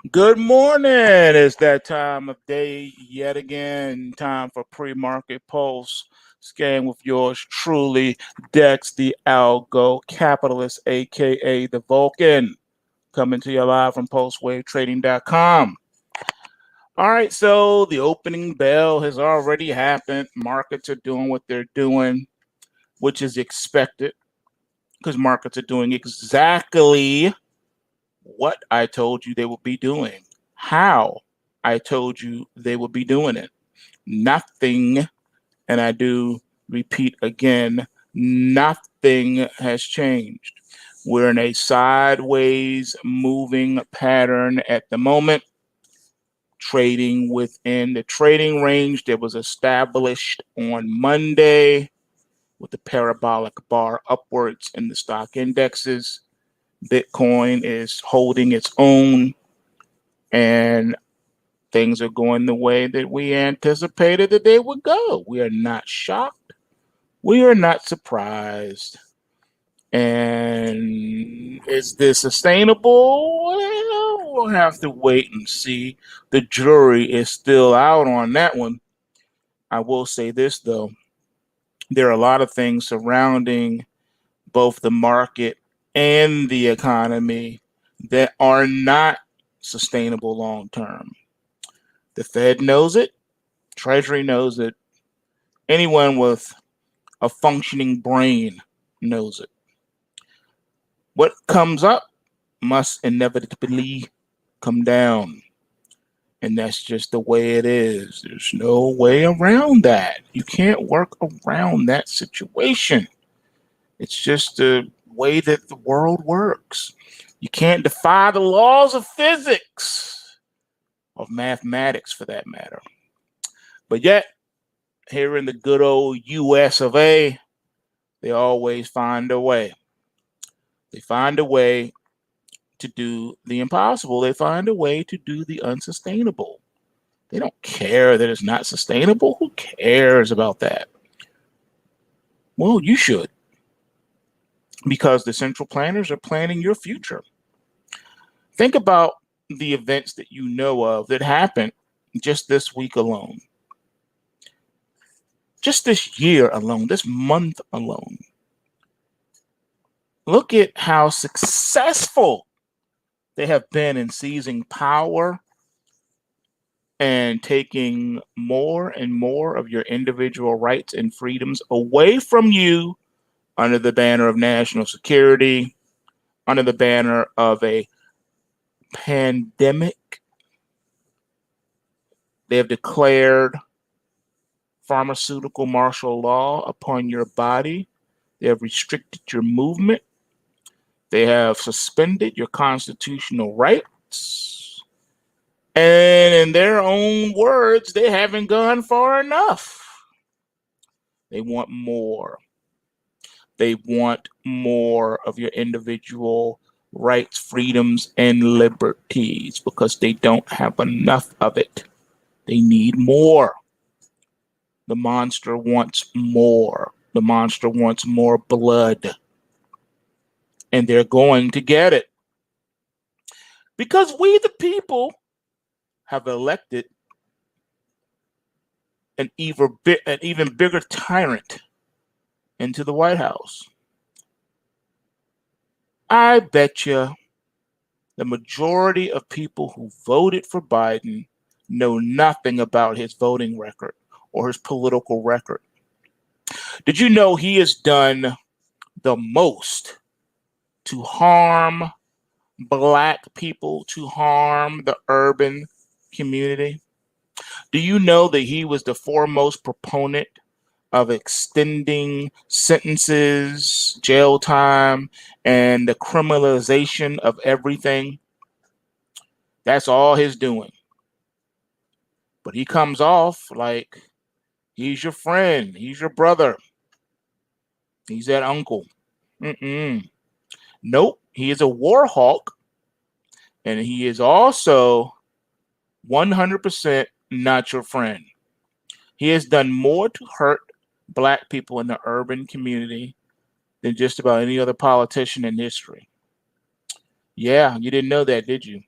Good morning. It's that time of day yet again. Time for pre-market pulse. Scan with yours truly, Dex the Algo Capitalist, aka the Vulcan, coming to you live from PulseWaveTrading.com. All right, so the opening bell has already happened. Markets are doing what they're doing, which is expected because markets are doing exactly what I told you they would be doing, how I told you they would be doing it. Nothing, and I do repeat again, nothing has changed. We're in a sideways moving pattern at the moment, trading within the trading range that was established on Monday with the parabolic bar upwards in the stock indexes. Bitcoin is holding its own, and things are going the way that we anticipated that they would go. We are not shocked. We are not surprised. And is this sustainable? Well, we'll have to wait and see. The jury is still out on that one. I will say this, though. There are a lot of things surrounding both the market and the economy that are not sustainable long term. The Fed knows it, Treasury knows it, anyone with a functioning brain knows it. What comes up must inevitably come down. And that's just the way it is. There's no way around that. You can't work around that situation. It's just the way that the world works. You can't defy the laws of physics, of mathematics for that matter. But yet, here in the good old US of A, they always find a way. They find a way to do the impossible. They find a way to do the unsustainable. They don't care that it's not sustainable. Who cares about that? Well, you should, because the central planners are planning your future. Think about the events that you know of that happened just this week alone, just this year alone, this month alone. Look at how successful they have been in seizing power and taking more and more of your individual rights and freedoms away from you under the banner of national security, under the banner of a pandemic. They have declared pharmaceutical martial law upon your body. They have restricted your movement. They have suspended your constitutional rights. And in their own words, they haven't gone far enough. They want more. They want more of your individual rights, freedoms, and liberties because they don't have enough of it. They need more. The monster wants more. The monster wants more blood. And they're going to get it. Because we, the people, have elected an even bigger tyrant into the White House. I bet you the majority of people who voted for Biden know nothing about his voting record or his political record. Did you know he has done the most to harm Black people, to harm the urban community? Do you know that he was the foremost proponent of extending sentences, jail time, and the criminalization of everything? That's all his doing. But he comes off like he's your friend, he's your brother, he's that uncle. Mm-mm. Nope, he is a war hawk, and he is also 100% not your friend. He has done more to hurt Black people in the urban community than just about any other politician in history. Yeah, you didn't know that, did you?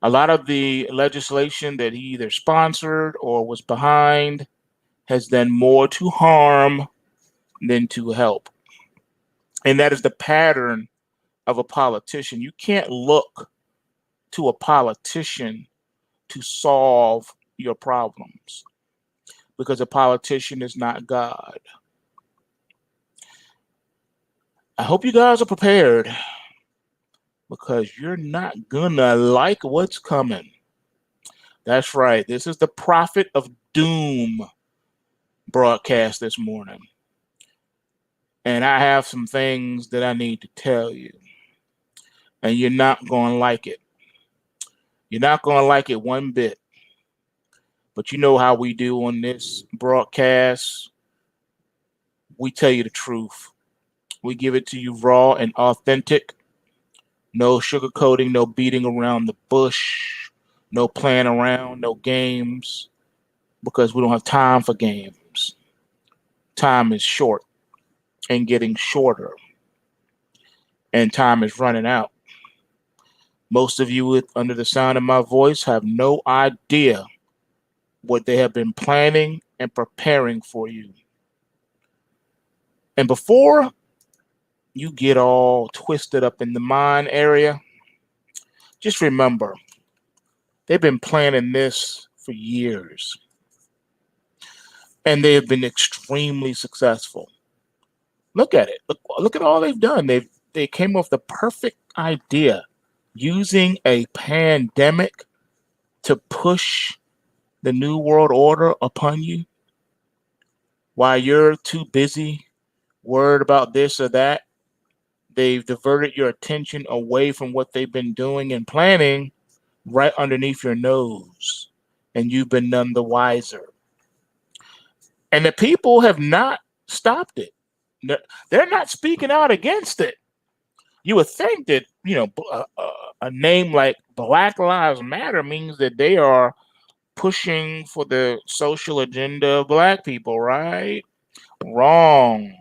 A lot of the legislation that he either sponsored or was behind has done more to harm than to help. And that is the pattern of a politician. You can't look to a politician to solve your problems because a politician is not God. I hope you guys are prepared because you're not gonna like what's coming. That's right. This is the Prophet of Doom broadcast this morning. And I have some things that I need to tell you. And you're not going to like it. You're not going to like it one bit. But you know how we do on this broadcast. We tell you the truth. We give it to you raw and authentic. No sugarcoating, no beating around the bush, no playing around, no games, because we don't have time for games. Time is short and getting shorter, and time is running out. Most of you under the sound of my voice have no idea what they have been planning and preparing for you. And before you get all twisted up in the mind area, just remember, they've been planning this for years. And they have been extremely successful. Look at it. Look at all they've done. They came up with the perfect idea using a pandemic to push the New World Order upon you while you're too busy worried about this or that. They've diverted your attention away from what they've been doing and planning right underneath your nose, and you've been none the wiser. And the people have not stopped it. They're not speaking out against it. You would think that, a name like Black Lives Matter means that they are pushing for the social agenda of Black people, right? Wrong.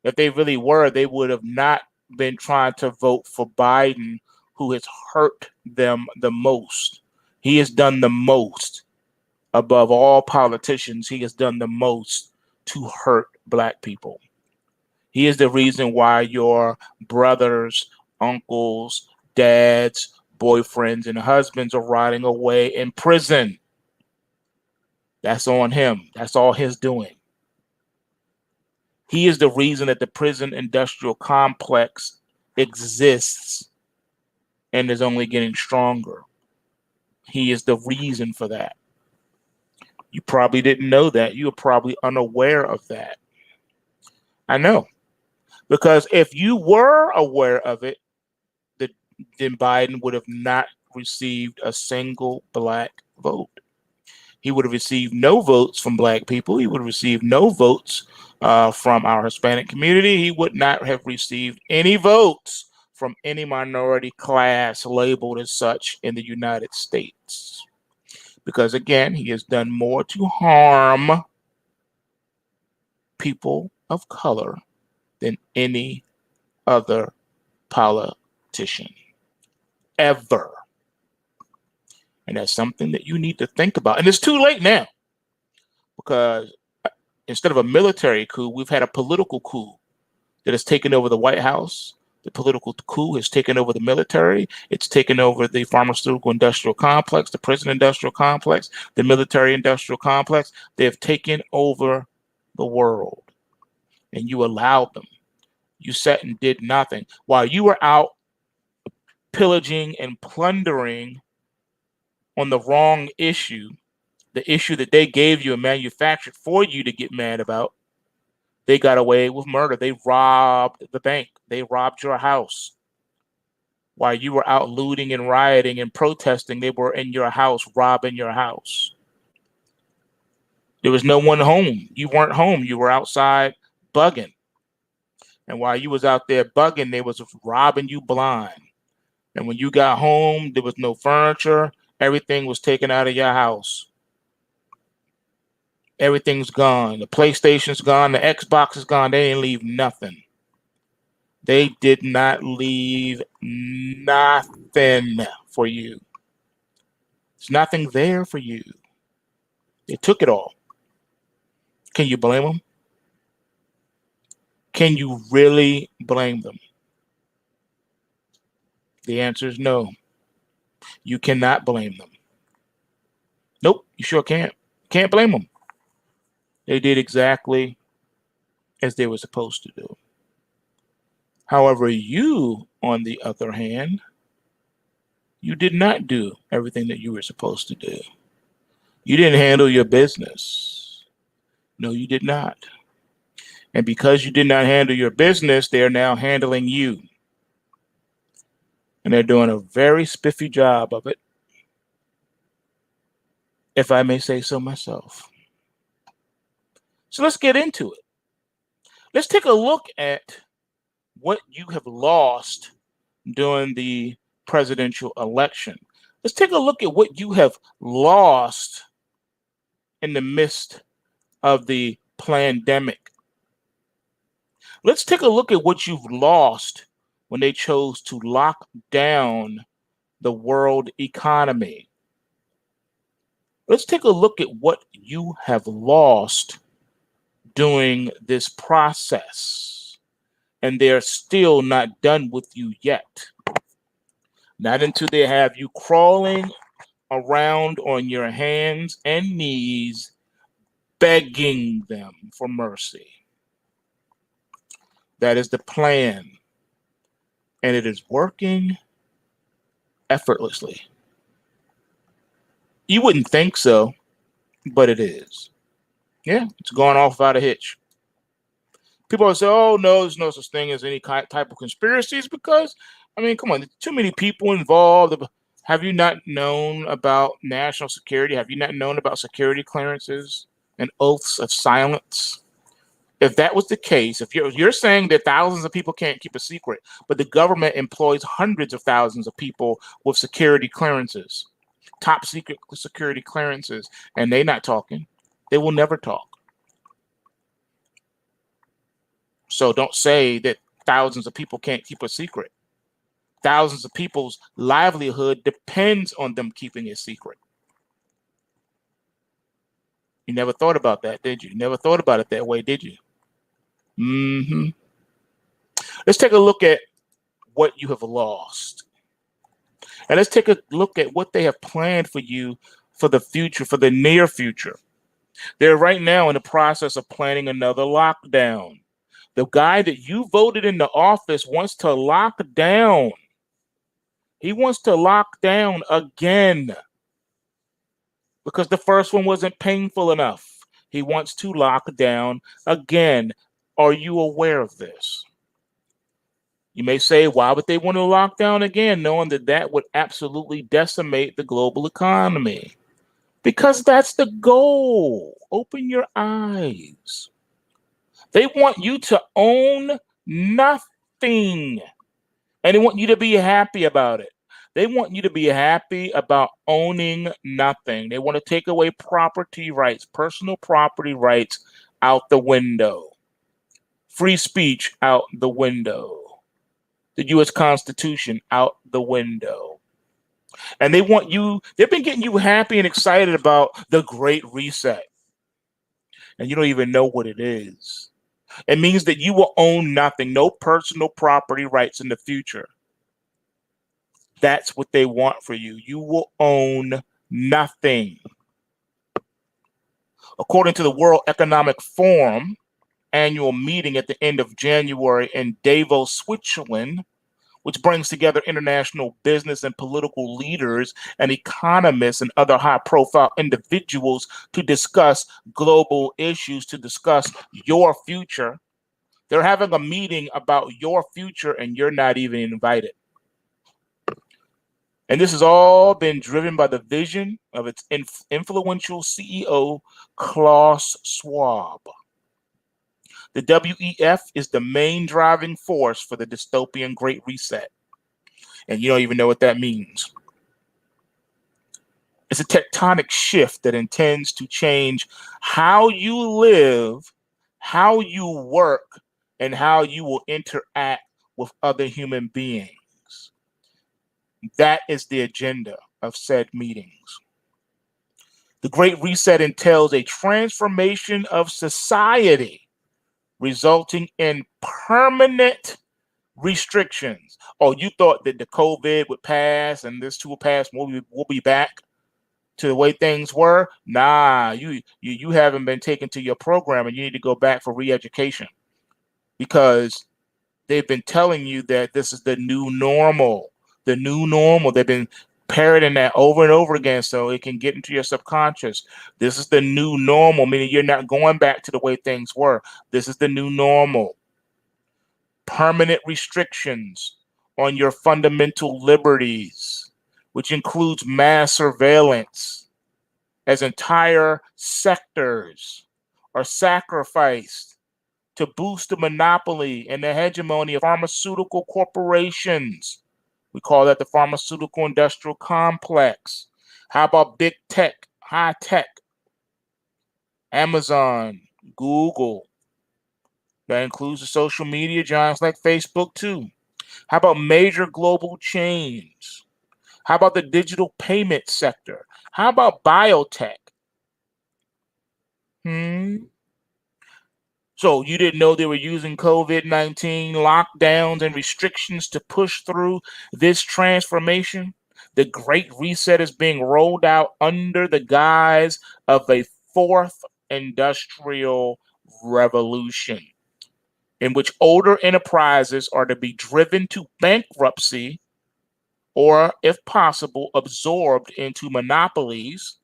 If they really were, they would have not been trying to vote for Biden, who has hurt them the most. He has done the most. Above all politicians, he has done the most to hurt Black people. He is the reason why your brothers, uncles, dads, boyfriends, and husbands are rotting away in prison. That's on him. That's all his doing. He is the reason that the prison industrial complex exists and is only getting stronger. He is the reason for that. You probably didn't know that. You were probably unaware of that. I know. Because if you were aware of it, then Biden would have not received a single Black vote. He would have received no votes from Black people. He would have received no votes from our Hispanic community. He would not have received any votes from any minority class labeled as such in the United States. Because again, he has done more to harm people of color than any other politician ever. And that's something that you need to think about. And it's too late now, because instead of a military coup, we've had a political coup that has taken over the White House. The political coup has taken over the military. It's taken over the pharmaceutical industrial complex, the prison industrial complex, the military industrial complex. They have taken over the world, and you allowed them. You sat and did nothing while you were out pillaging and plundering on the wrong issue, the issue that they gave you and manufactured for you to get mad about. They got away with murder. They robbed the bank. They robbed your house. While you were out looting and rioting and protesting, they were in your house, robbing your house. There was no one home. You weren't home. You were outside bugging. And while you was out there bugging, they was robbing you blind. And when you got home, there was no furniture. Everything was taken out of your house. Everything's gone. The PlayStation's gone. The Xbox is gone. They didn't leave nothing. They did not leave nothing for you. There's nothing there for you. They took it all. Can you blame them? Can you really blame them? The answer is no. You cannot blame them. Nope, you sure can't. Can't blame them. They did exactly as they were supposed to do. However, you, on the other hand, you did not do everything that you were supposed to do. You didn't handle your business. No, you did not. And because you did not handle your business, they are now handling you. And they're doing a very spiffy job of it, if I may say so myself. So let's get into it. Let's take a look at what you have lost during the presidential election. Let's take a look at what you have lost in the midst of the pandemic. Let's take a look at what you've lost when they chose to lock down the world economy. Let's take a look at what you have lost during this process. And they're still not done with you yet. Not until they have you crawling around on your hands and knees, begging them for mercy. That is the plan. And it is working effortlessly. You wouldn't think so, but it is. Yeah, it's going off without a hitch. People will say, oh, no, there's no such thing as any type of conspiracies because, I mean, come on, there's too many people involved. Have you not known about national security? Have you not known about security clearances and oaths of silence? If that was the case, if you're saying that thousands of people can't keep a secret, but the government employs hundreds of thousands of people with security clearances, top secret security clearances, and they're not talking, they will never talk. So don't say that thousands of people can't keep a secret. Thousands of people's livelihood depends on them keeping a secret. You never thought about that, did you? Never thought about it that way, did you? Let's take a look at what you have lost. And let's take a look at what they have planned for you for the future, for the near future. They're right now in the process of planning another lockdown. The guy that you voted into office wants to lock down. He wants to lock down again because the first one wasn't painful enough. He wants to lock down again. Are you aware of this? You may say, why would they want to lock down again, knowing that that would absolutely decimate the global economy? Because that's the goal. Open your eyes. They want you to own nothing. And they want you to be happy about it. They want you to be happy about owning nothing. They want to take away property rights, personal property rights out the window. Free speech out the window. The U.S. Constitution out the window. And they want you, they've been getting you happy and excited about the Great Reset. And you don't even know what it is. It means that you will own nothing, no personal property rights in the future. That's what they want for you. You will own nothing. According to the World Economic Forum annual meeting at the end of January in Davos, Switzerland, which brings together international business and political leaders and economists and other high-profile individuals to discuss global issues, to discuss your future. They're having a meeting about your future, and you're not even invited. And this has all been driven by the vision of its influential CEO, Klaus Schwab. The WEF is the main driving force for the dystopian Great Reset. And you don't even know what that means. It's a tectonic shift that intends to change how you live, how you work, and how you will interact with other human beings. That is the agenda of said meetings. The Great Reset entails a transformation of society, resulting in permanent restrictions. Oh, you thought that the COVID would pass and this too will pass, we'll be back to the way things were? Nah, you haven't been taken to your program and you need to go back for re-education, because they've been telling you that this is the new normal. The new normal. They've been parroting that over and over again so it can get into your subconscious. This is the new normal, meaning you're not going back to the way things were. This is the new normal. Permanent restrictions on your fundamental liberties, which includes mass surveillance, as entire sectors are sacrificed to boost the monopoly and the hegemony of pharmaceutical corporations. We call that the pharmaceutical industrial complex. How about big tech, high tech, Amazon, Google? That includes the social media giants like Facebook too. How about major global chains? How about the digital payment sector? How about biotech? So you didn't know they were using COVID-19 lockdowns and restrictions to push through this transformation? The Great Reset is being rolled out under the guise of a fourth industrial revolution, in which older enterprises are to be driven to bankruptcy or, if possible, absorbed into monopolies,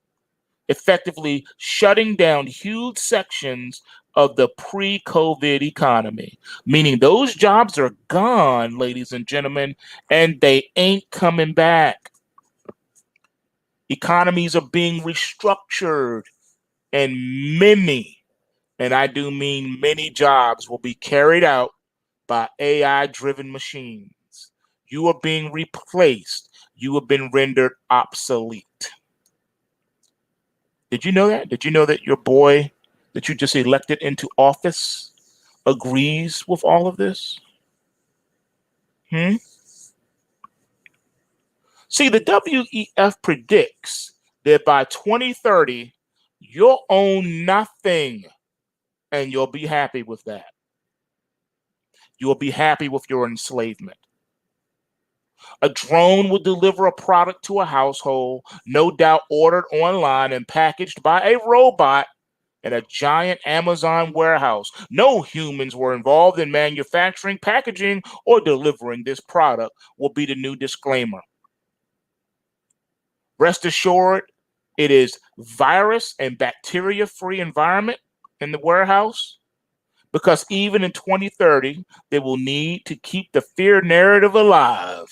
effectively shutting down huge sections of the pre-COVID economy, meaning those jobs are gone, ladies and gentlemen, and they ain't coming back. Economies are being restructured, and many, and I do mean many, jobs will be carried out by AI-driven machines. You are being replaced. You have been rendered obsolete. Did you know that? Did you know that your boy that you just elected into office agrees with all of this? See, the WEF predicts that by 2030, you'll own nothing, and you'll be happy with that. You'll be happy with your enslavement. A drone will deliver a product to a household, no doubt ordered online and packaged by a robot in a giant Amazon warehouse. No humans were involved in manufacturing, packaging, or delivering this product, will be the new disclaimer. Rest assured, it is virus and bacteria-free environment in the warehouse, because even in 2030, they will need to keep the fear narrative alive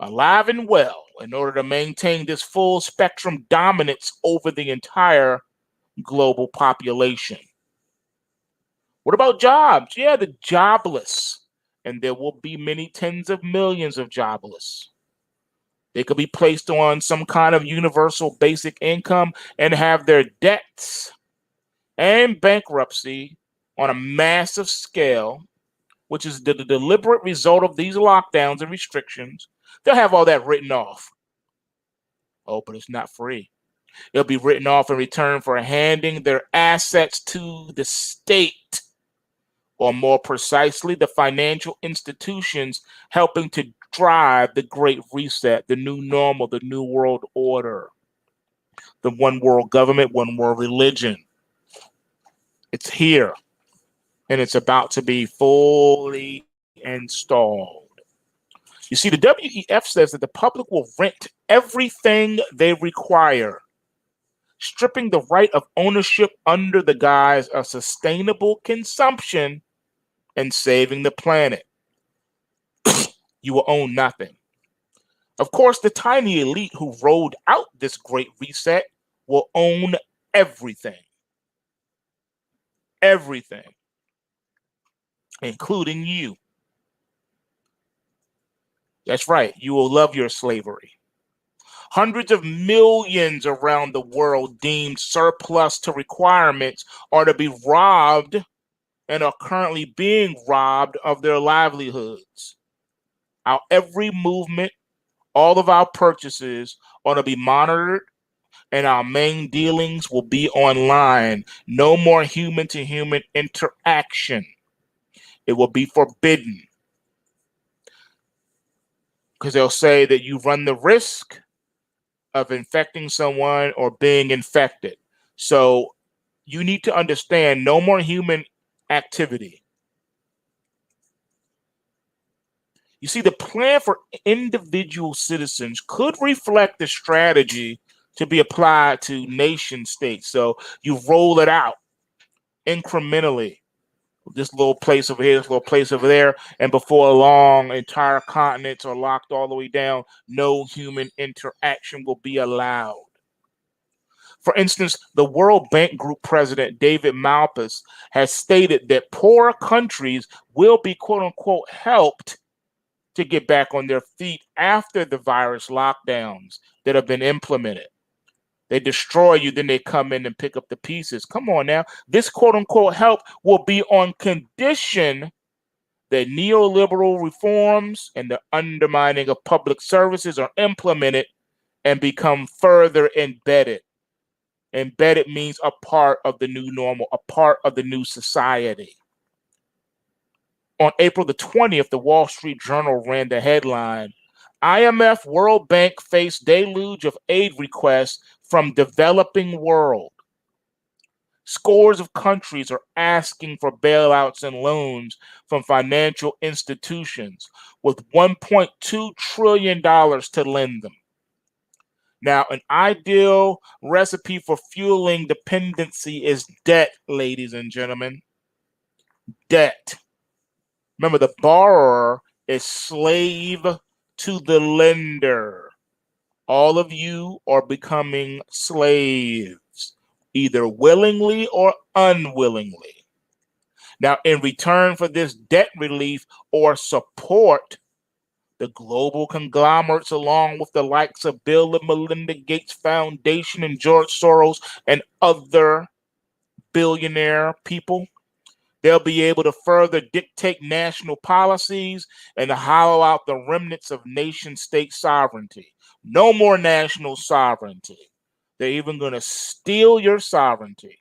and well, in order to maintain this full spectrum dominance over the entire global population. What about jobs? Yeah, the jobless. And there will be many tens of millions of jobless. They could be placed on some kind of universal basic income and have their debts and bankruptcy on a massive scale, which is the deliberate result of these lockdowns and restrictions. They'll have all that written off. Oh, but it's not free. It'll be written off in return for handing their assets to the state, or more precisely, the financial institutions helping to drive the Great Reset, the new normal, the new world order, the one world government, one world religion. It's here, and it's about to be fully installed. You see, the WEF says that the public will rent everything they require, stripping the right of ownership under the guise of sustainable consumption and saving the planet. You will own nothing. Of course, the tiny elite who rolled out this Great Reset will own everything. Everything. Including you. That's right. You will love your slavery. Hundreds of millions around the world deemed surplus to requirements are to be robbed and are currently being robbed of their livelihoods. Our every movement, all of our purchases are to be monitored and our main dealings will be online. No more human-to-human interaction. It will be forbidden because they'll say that you run the risk of infecting someone or being infected. So you need to understand no more human activity. You see, the plan for individual citizens could reflect the strategy to be applied to nation states. So you roll it out incrementally. This little place over here, this little place over there, and before long, entire continents are locked all the way down. No human interaction will be allowed. For instance, the World Bank Group president, David Malpass, has stated that poor countries will be, quote unquote, helped to get back on their feet after the virus lockdowns that have been implemented. They destroy you, then they come in and pick up the pieces. Come on now. This quote unquote help will be on condition that neoliberal reforms and the undermining of public services are implemented and become further embedded. Embedded means a part of the new normal, a part of the new society. On April the 20th, the Wall Street Journal ran the headline, IMF World Bank face deluge of aid requests from developing world. Scores of countries are asking for bailouts and loans from financial institutions with $1.2 trillion to lend them. Now, an ideal recipe for fueling dependency is debt, ladies and gentlemen. Debt. Remember, the borrower is slave to the lender. All of you are becoming slaves, either willingly or unwillingly. Now, in return for this debt relief or support, the global conglomerates, along with the likes of Bill and Melinda Gates Foundation and George Soros and other billionaire people, they'll be able to further dictate national policies and hollow out the remnants of nation-state sovereignty. No more national sovereignty. They're even going to steal your sovereignty.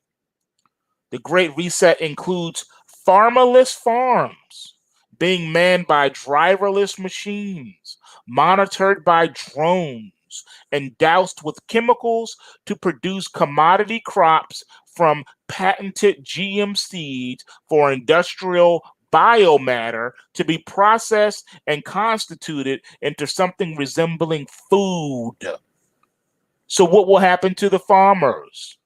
The Great Reset includes farmerless farms being manned by driverless machines, monitored by drones, and doused with chemicals to produce commodity crops from patented GM seeds for industrial biomatter to be processed and constituted into something resembling food. So what will happen to the farmers?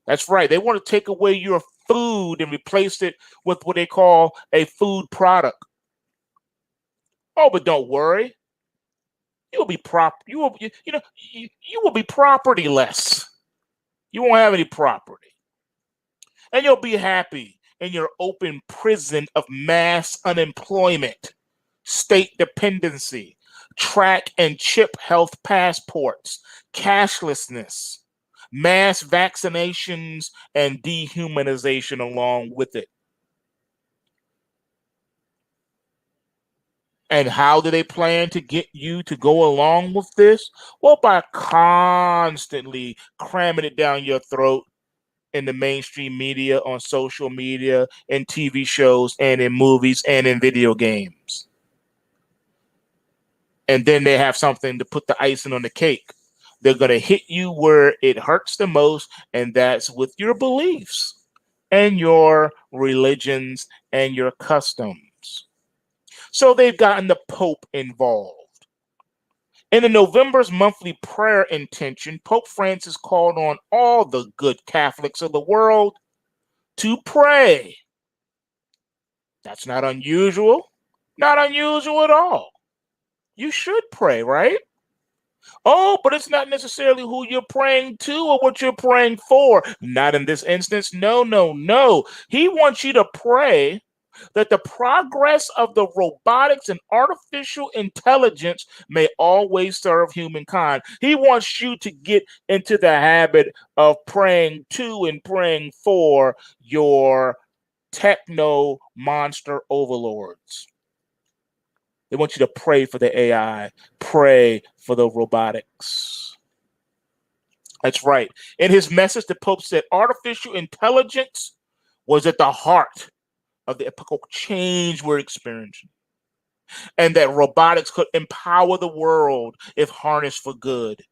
That's right. They want to take away your food and replace it with what they call a food product. Oh, but don't worry. You will be you will be propertyless. You won't have any property. And you'll be happy in your open prison of mass unemployment, state dependency, track and chip health passports, cashlessness, mass vaccinations, and dehumanization along with it. And how do they plan to get you to go along with this? Well, by constantly cramming it down your throat in the mainstream media, on social media, in TV shows, and in movies, and in video games. And then they have something to put the icing on the cake. They're going to hit you where it hurts the most, and that's with your beliefs and your religions and your customs. So they've gotten the Pope involved. In the November's monthly prayer intention, Pope Francis called on all the good Catholics of the world to pray. That's not unusual. Not unusual at all. You should pray, right? Oh, but it's not necessarily who you're praying to or what you're praying for. Not in this instance. No, no, no. He wants you to pray that the progress of the robotics and artificial intelligence may always serve humankind. He wants you to get into the habit of praying to and praying for your techno monster overlords. They want you to pray for the AI, pray for the robotics. That's right. In his message, the Pope said artificial intelligence was at the heart of the epochal change we're experiencing, and that robotics could empower the world if harnessed for good.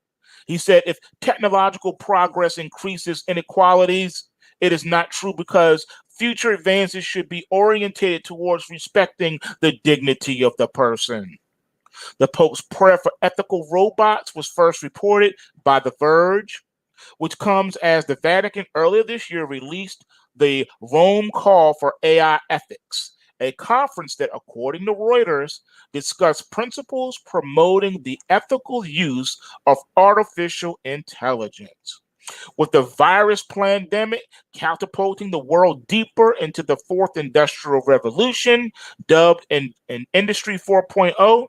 He said if technological progress increases inequalities, it is not true because future advances should be orientated towards respecting the dignity of the person. The Pope's prayer for ethical robots was first reported by The Verge, which comes as the Vatican earlier this year released the Rome Call for AI Ethics, a conference that, according to Reuters, discussed principles promoting the ethical use of artificial intelligence. With the virus pandemic catapulting the world deeper into the fourth industrial revolution, dubbed in Industry 4.0,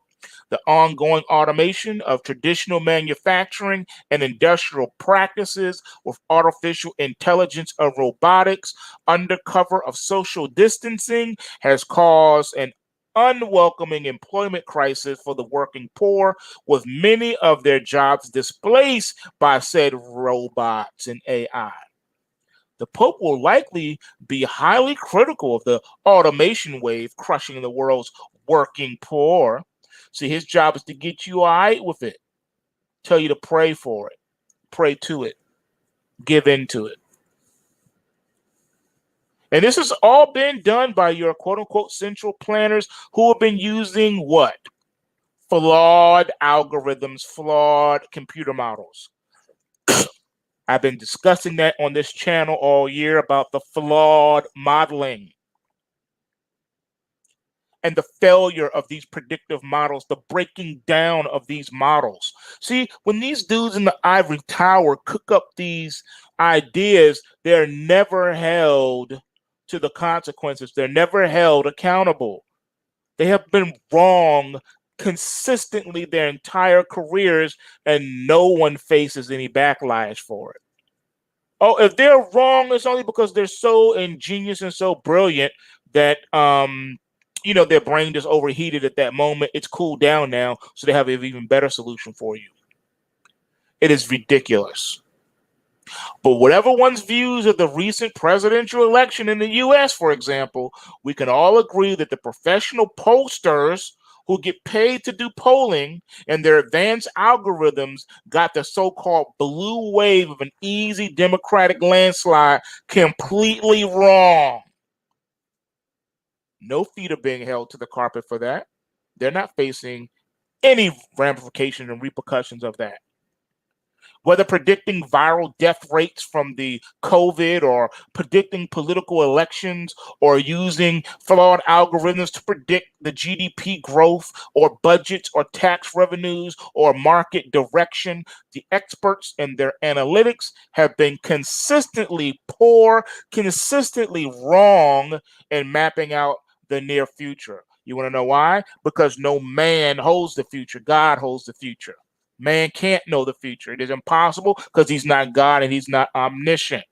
the ongoing automation of traditional manufacturing and industrial practices with artificial intelligence of robotics under cover of social distancing has caused an unwelcoming employment crisis for the working poor, with many of their jobs displaced by said robots and AI. The Pope will likely be highly critical of the automation wave crushing the world's working poor. See, his job is to get you all right with it, tell you to pray for it, pray to it, give into it. And this has all been done by your quote unquote central planners who have been using what? Flawed algorithms, flawed computer models. I've been discussing that on this channel all year about the flawed modeling and the failure of these predictive models, the breaking down of these models. See, when these dudes in the ivory tower cook up these ideas, they're never held to the consequences. They're never held accountable. They have been wrong consistently their entire careers, and no one faces any backlash for it. Oh, if they're wrong, it's only because they're so ingenious and so brilliant that their brain just overheated at that moment. It's cooled down now, so they have an even better solution for you. It is ridiculous. But whatever one's views of the recent presidential election in the US, for example, we can all agree that the professional pollsters who get paid to do polling and their advanced algorithms got the so-called blue wave of an easy Democratic landslide completely wrong. No feet are being held to the carpet for that. They're not facing any ramifications and repercussions of that. Whether predicting viral death rates from the COVID or predicting political elections or using flawed algorithms to predict the GDP growth or budgets or tax revenues or market direction, the experts and their analytics have been consistently poor, consistently wrong in mapping out the near future. You want to know why? Because no man holds the future. God holds the future. Man can't know the future. It is impossible because he's not God and he's not omniscient,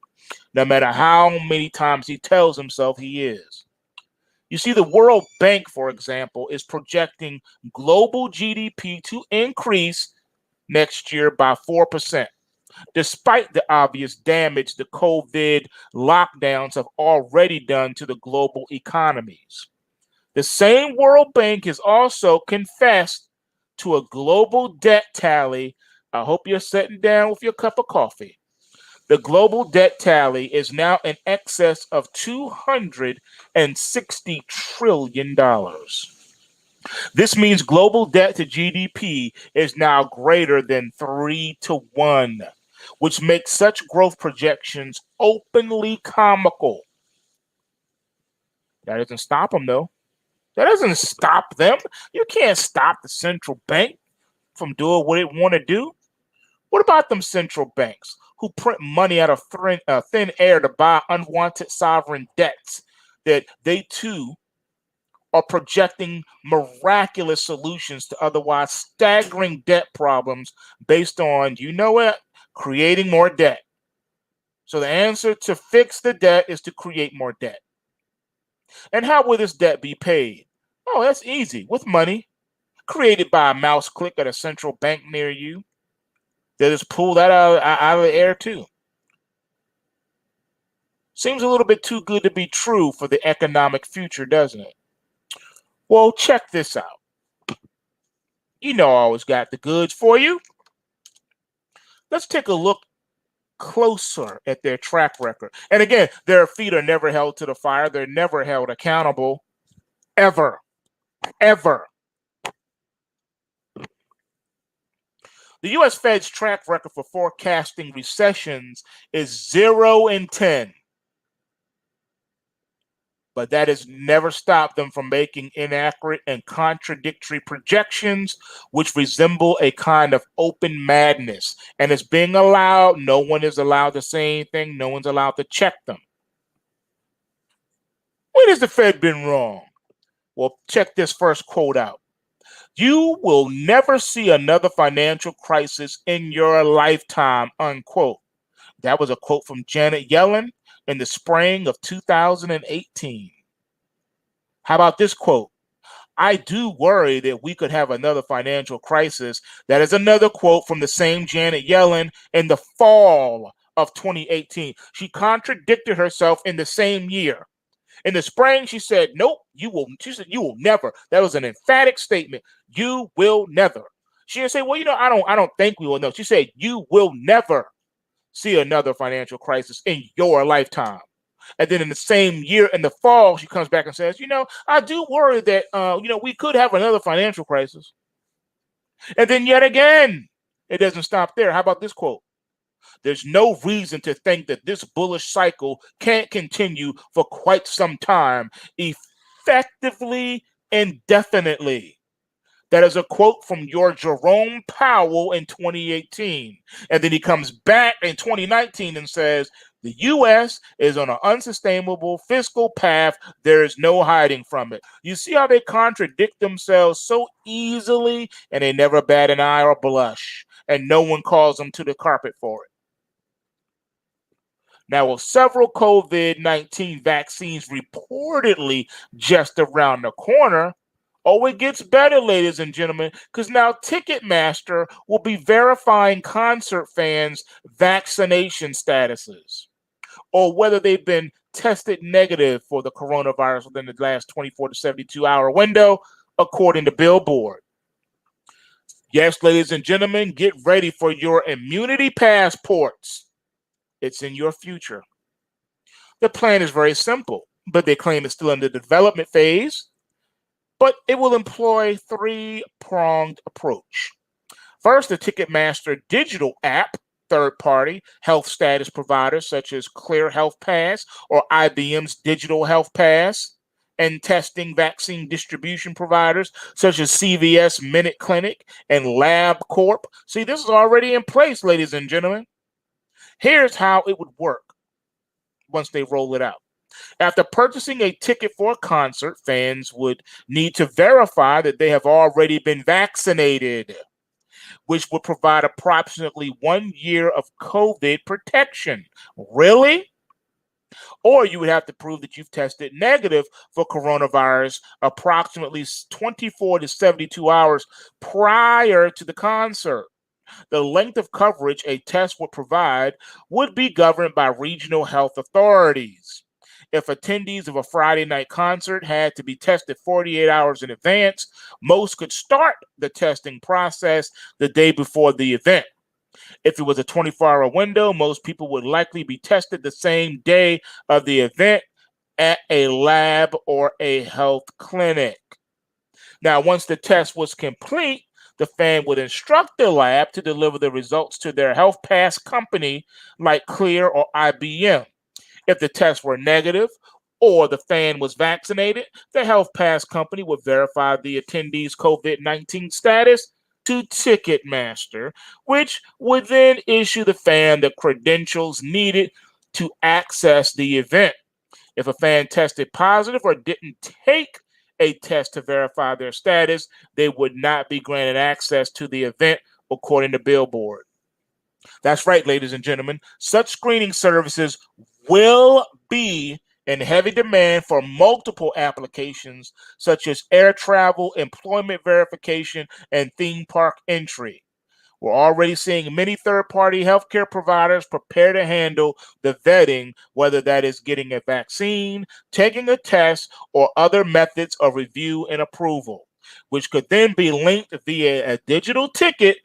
no matter how many times he tells himself he is. You see, the World Bank, for example, is projecting global GDP to increase next year by 4%, despite the obvious damage the COVID lockdowns have already done to the global economies. The same World Bank has also confessed to a global debt tally. I hope you're sitting down with your cup of coffee. The global debt tally is now in excess of $260 trillion. This means global debt to GDP is now greater than 3-1, which makes such growth projections openly comical. That doesn't stop them, though. That doesn't stop them. You can't stop the central bank from doing what it want to do. What about them central banks who print money out of thin air to buy unwanted sovereign debts that they too are projecting miraculous solutions to otherwise staggering debt problems based on, you know what, creating more debt. So the answer to fix the debt is to create more debt. And how will this debt be paid? Oh, that's easy, with money created by a mouse click at a central bank near you. They just pull that out of the air too. Seems a little bit too good to be true for the economic future, doesn't it? Well, check this out. You know I always got the goods for you. Let's take a look closer at their track record. And again, their feet are never held to the fire. They're never held accountable. Ever. Ever. The U.S. Fed's track record for forecasting recessions is 0 and 10. But that has never stopped them from making inaccurate and contradictory projections, which resemble a kind of open madness. And it's being allowed. No one is allowed to say anything. No one's allowed to check them. When has the Fed been wrong? Well, check this first quote out. You will never see another financial crisis in your lifetime, unquote. That was a quote from Janet Yellen in the spring of 2018. How about this quote? I do worry that we could have another financial crisis. That is another quote from the same Janet Yellen in the fall of 2018. She contradicted herself in the same year. In the spring, she said, nope, you will. She said, you will never. That was an emphatic statement. You will never. She didn't say, well, I don't think we will know. She said, you will never see another financial crisis in your lifetime. And then in the same year, in the fall, she comes back and says, I do worry that, we could have another financial crisis. And then yet again, it doesn't stop there. How about this quote? There's no reason to think that this bullish cycle can't continue for quite some time, effectively, indefinitely. That is a quote from your Jerome Powell in 2018. And then he comes back in 2019 and says, the U.S. is on an unsustainable fiscal path. There is no hiding from it. You see how they contradict themselves so easily, and they never bat an eye or blush, and no one calls them to the carpet for it. Now, with several COVID-19 vaccines reportedly just around the corner, it gets better, ladies and gentlemen, because now Ticketmaster will be verifying concert fans' vaccination statuses or whether they've been tested negative for the coronavirus within the last 24 to 72-hour window, according to Billboard. Yes, ladies and gentlemen, get ready for your immunity passports. It's in your future. The plan is very simple, but they claim it's still in the development phase. But it will employ three-pronged approach. First, the Ticketmaster digital app, third-party health status providers such as Clear Health Pass or IBM's Digital Health Pass, and testing vaccine distribution providers such as CVS Minute Clinic and LabCorp. See, this is already in place, ladies and gentlemen. Here's how it would work once they roll it out. After purchasing a ticket for a concert, fans would need to verify that they have already been vaccinated, which would provide approximately 1 year of COVID protection. Really? Or you would have to prove that you've tested negative for coronavirus approximately 24 to 72 hours prior to the concert. The length of coverage a test would provide would be governed by regional health authorities. If attendees of a Friday night concert had to be tested 48 hours in advance, most could start the testing process the day before the event. If it was a 24-hour window, most people would likely be tested the same day of the event at a lab or a health clinic. Now, once the test was complete, the fan would instruct the lab to deliver the results to their health pass company like Clear or IBM. If the tests were negative or the fan was vaccinated, the health pass company would verify the attendee's COVID-19 status to Ticketmaster, which would then issue the fan the credentials needed to access the event. If a fan tested positive or didn't take a test to verify their status, they would not be granted access to the event, according to Billboard. That's right, ladies and gentlemen. Such screening services will be in heavy demand for multiple applications such as air travel, employment verification, and theme park entry. We're already seeing many third-party healthcare providers prepare to handle the vetting, whether that is getting a vaccine, taking a test, or other methods of review and approval, which could then be linked via a digital ticket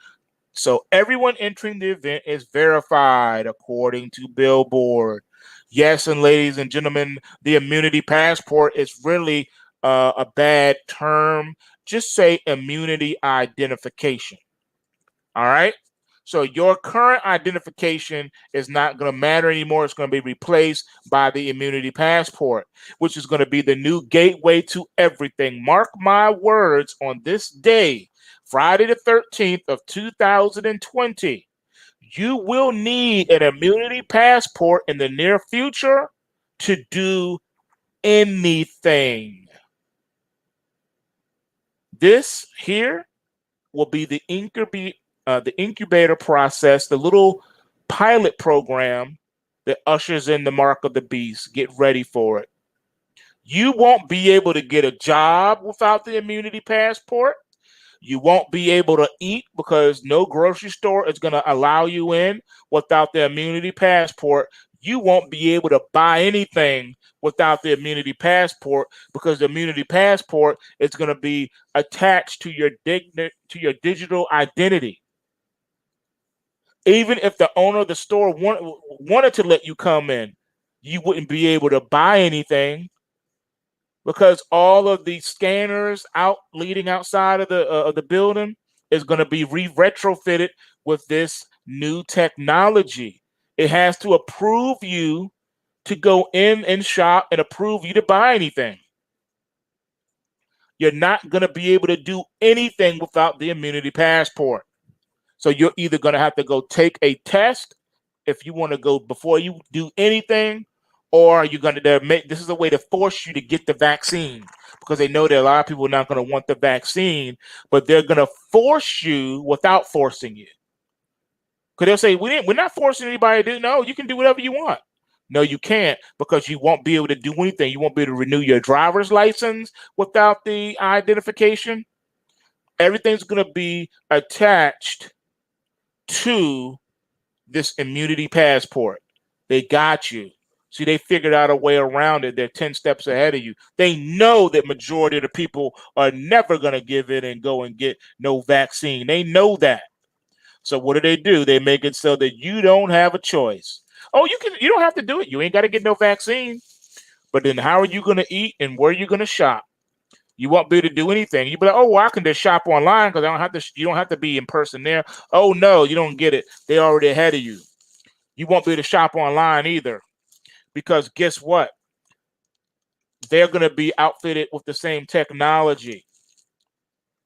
so everyone entering the event is verified according to Billboard. Yes, and ladies and gentlemen, the immunity passport is really a bad term. Just say immunity identification. All right. So your current identification is not going to matter anymore. It's going to be replaced by the immunity passport, which is going to be the new gateway to everything. Mark my words, on this day, Friday the 13th of 2020, you will need an immunity passport in the near future to do anything. This here will be the incubator process, the little pilot program that ushers in the mark of the beast. Get ready for it. You won't be able to get a job without the immunity passport. You won't be able to eat because no grocery store is going to allow you in without the immunity passport. You won't be able to buy anything without the immunity passport because the immunity passport is going to be attached to your digital identity. Even if the owner of the store wanted to let you come in, you wouldn't be able to buy anything because all of the scanners out leading outside of the building is going to be retrofitted with this new technology. It has to approve you to go in and shop and approve you to buy anything. You're not going to be able to do anything without the immunity passport. So you're either going to have to go take a test if you want to go before you do anything, or you're going to make this is a way to force you to get the vaccine because they know that a lot of people are not going to want the vaccine, but they're going to force you without forcing you. Because they'll say, we're not forcing anybody to do. No, you can do whatever you want. No, you can't, because you won't be able to do anything. You won't be able to renew your driver's license without the identification. Everything's going to be attached to this immunity passport. They got you. See, they figured out a way around it. They're 10 steps ahead of you. They know that majority of the people are never going to give in and go and get no vaccine. They know that. So what do? They make it so that you don't have a choice. Oh, you don't have to do it. You ain't got to get no vaccine. But then how are you going to eat and where are you going to shop? You won't be able to do anything. You be like, oh, well, I can just shop online because I don't have to. You don't have to be in person there. Oh no, you don't get it. They already ahead of you. You won't be able to shop online either, because guess what? They're going to be outfitted with the same technology.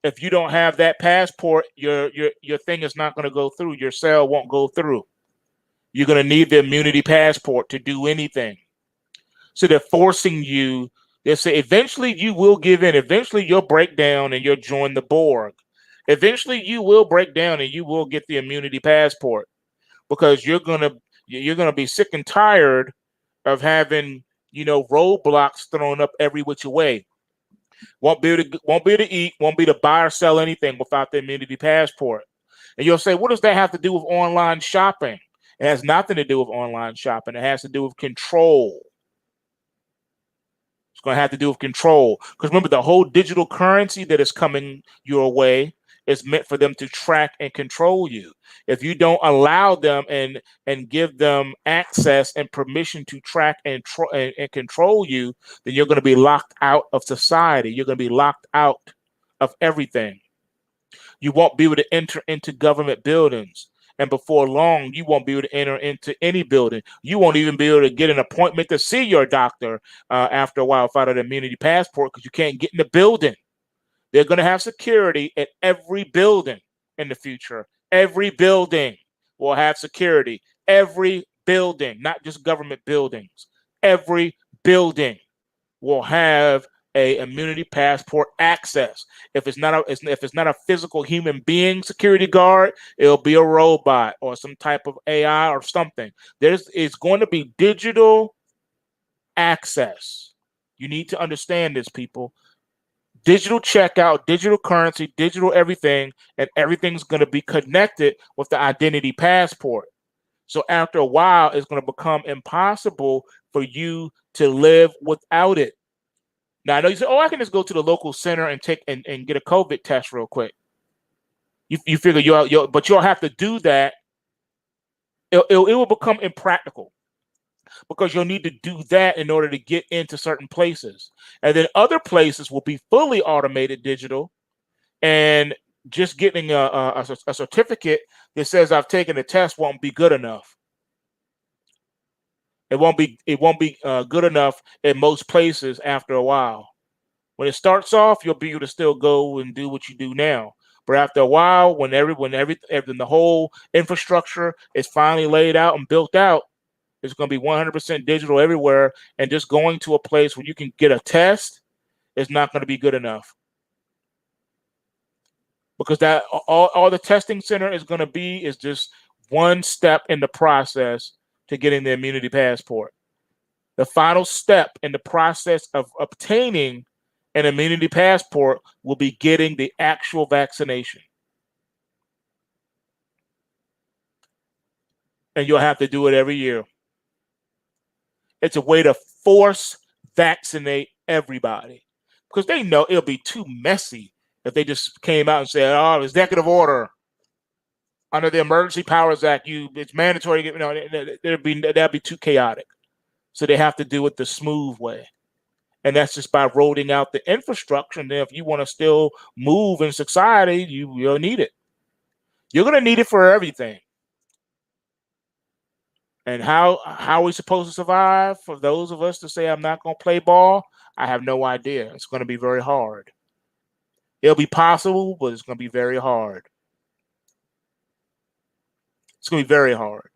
If you don't have that passport, your thing is not going to go through. Your sale won't go through. You're going to need the immunity passport to do anything. So they're forcing you. They say eventually you will give in. Eventually you'll break down and you'll join the Borg. Eventually you will break down and you will get the immunity passport, because you're gonna be sick and tired of having roadblocks thrown up every which way. Won't be able to eat. Won't be able to buy or sell anything without the immunity passport. And you'll say, what does that have to do with online shopping? It has nothing to do with online shopping. It has to do with control. It's going to have to do with control. Because remember, the whole digital currency that is coming your way is meant for them to track and control you. If you don't allow them and give them access and permission to track and control you, then you're going to be locked out of society. You're going to be locked out of everything. You won't be able to enter into government buildings. And before long, you won't be able to enter into any building. You won't even be able to get an appointment to see your doctor after a while without an immunity passport, because you can't get in the building. They're going to have security at every building in the future. Every building will have security. Every building, not just government buildings. Every building will have a immunity passport access. If it's not a physical human being security guard, it'll be a robot or some type of AI or something. It's going to be digital access. You need to understand this, people. digital checkout, digital currency, digital everything, and everything's going to be connected with the identity passport. So after a while, it's going to become impossible for you to live without it. Now I know you say, "Oh, I can just go to the local center and take and get a COVID test real quick." You figure but you'll have to do that. It will become impractical because you'll need to do that in order to get into certain places, and then other places will be fully automated digital, and just getting a certificate that says I've taken the test won't be good enough. It won't be good enough in most places after a while. When it starts off, you'll be able to still go and do what you do now. But after a while, when the whole infrastructure is finally laid out and built out, it's going to be 100% digital everywhere. And just going to a place where you can get a test is not going to be good enough, because that all the testing center is going to be is just one step in the process to getting the immunity passport. The final step in the process of obtaining an immunity passport will be getting the actual vaccination. And you'll have to do it every year. It's a way to force vaccinate everybody, because they know it'll be too messy if they just came out and said, "Oh, executive order under the Emergency Powers Act, it's mandatory." That'd be too chaotic. So they have to do it the smooth way. And that's just by rolling out the infrastructure. And then if you want to still move in society, you'll need it. You're going to need it for everything. And how are we supposed to survive? For those of us to say, "I'm not going to play ball," I have no idea. It's going to be very hard. It'll be possible, but it's going to be very hard. It's going to be very hard.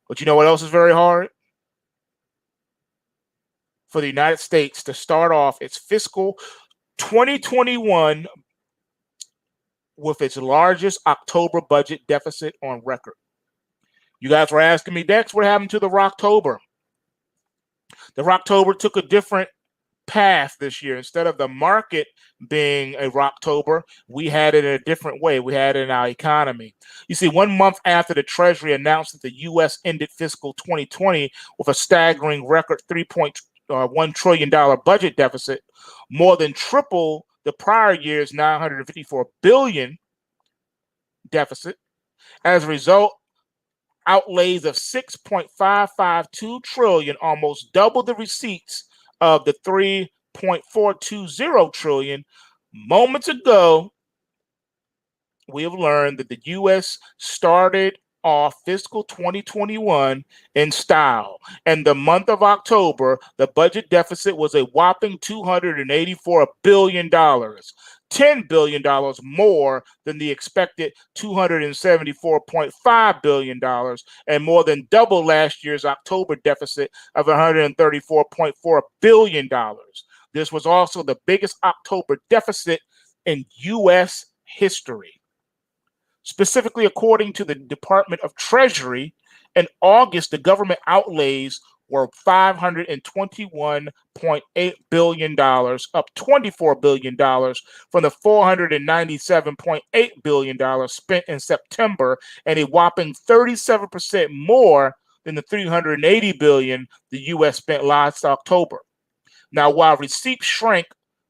But you know what else is very hard? For the United States to start off its fiscal 2021 with its largest October budget deficit on record. You guys were asking me, "Dex, what happened to the Rocktober?" The Rocktober took a different path this year. Instead of the market being a Rocktober, we had it in a different way. We had it in our economy. You see, 1 month after the Treasury announced that the U.S. ended fiscal 2020 with a staggering record $3.1 trillion budget deficit, more than triple the prior year's $954 billion deficit. As a result, outlays of $6.552 trillion, almost double the receipts of the $3.420 trillion. Moments ago, we have learned that the U.S. started off fiscal 2021 in style. And the month of October, the budget deficit was a whopping $284 billion. $10 billion more than the expected $274.5 billion, and more than double last year's October deficit of $134.4 billion. This was also the biggest October deficit in U.S. history. Specifically, according to the Department of Treasury, in August, the government outlays were $521.8 billion, up $24 billion from the $497.8 billion spent in September, and a whopping 37% more than the $380 billion the U.S. spent last October. Now, while receipts shrank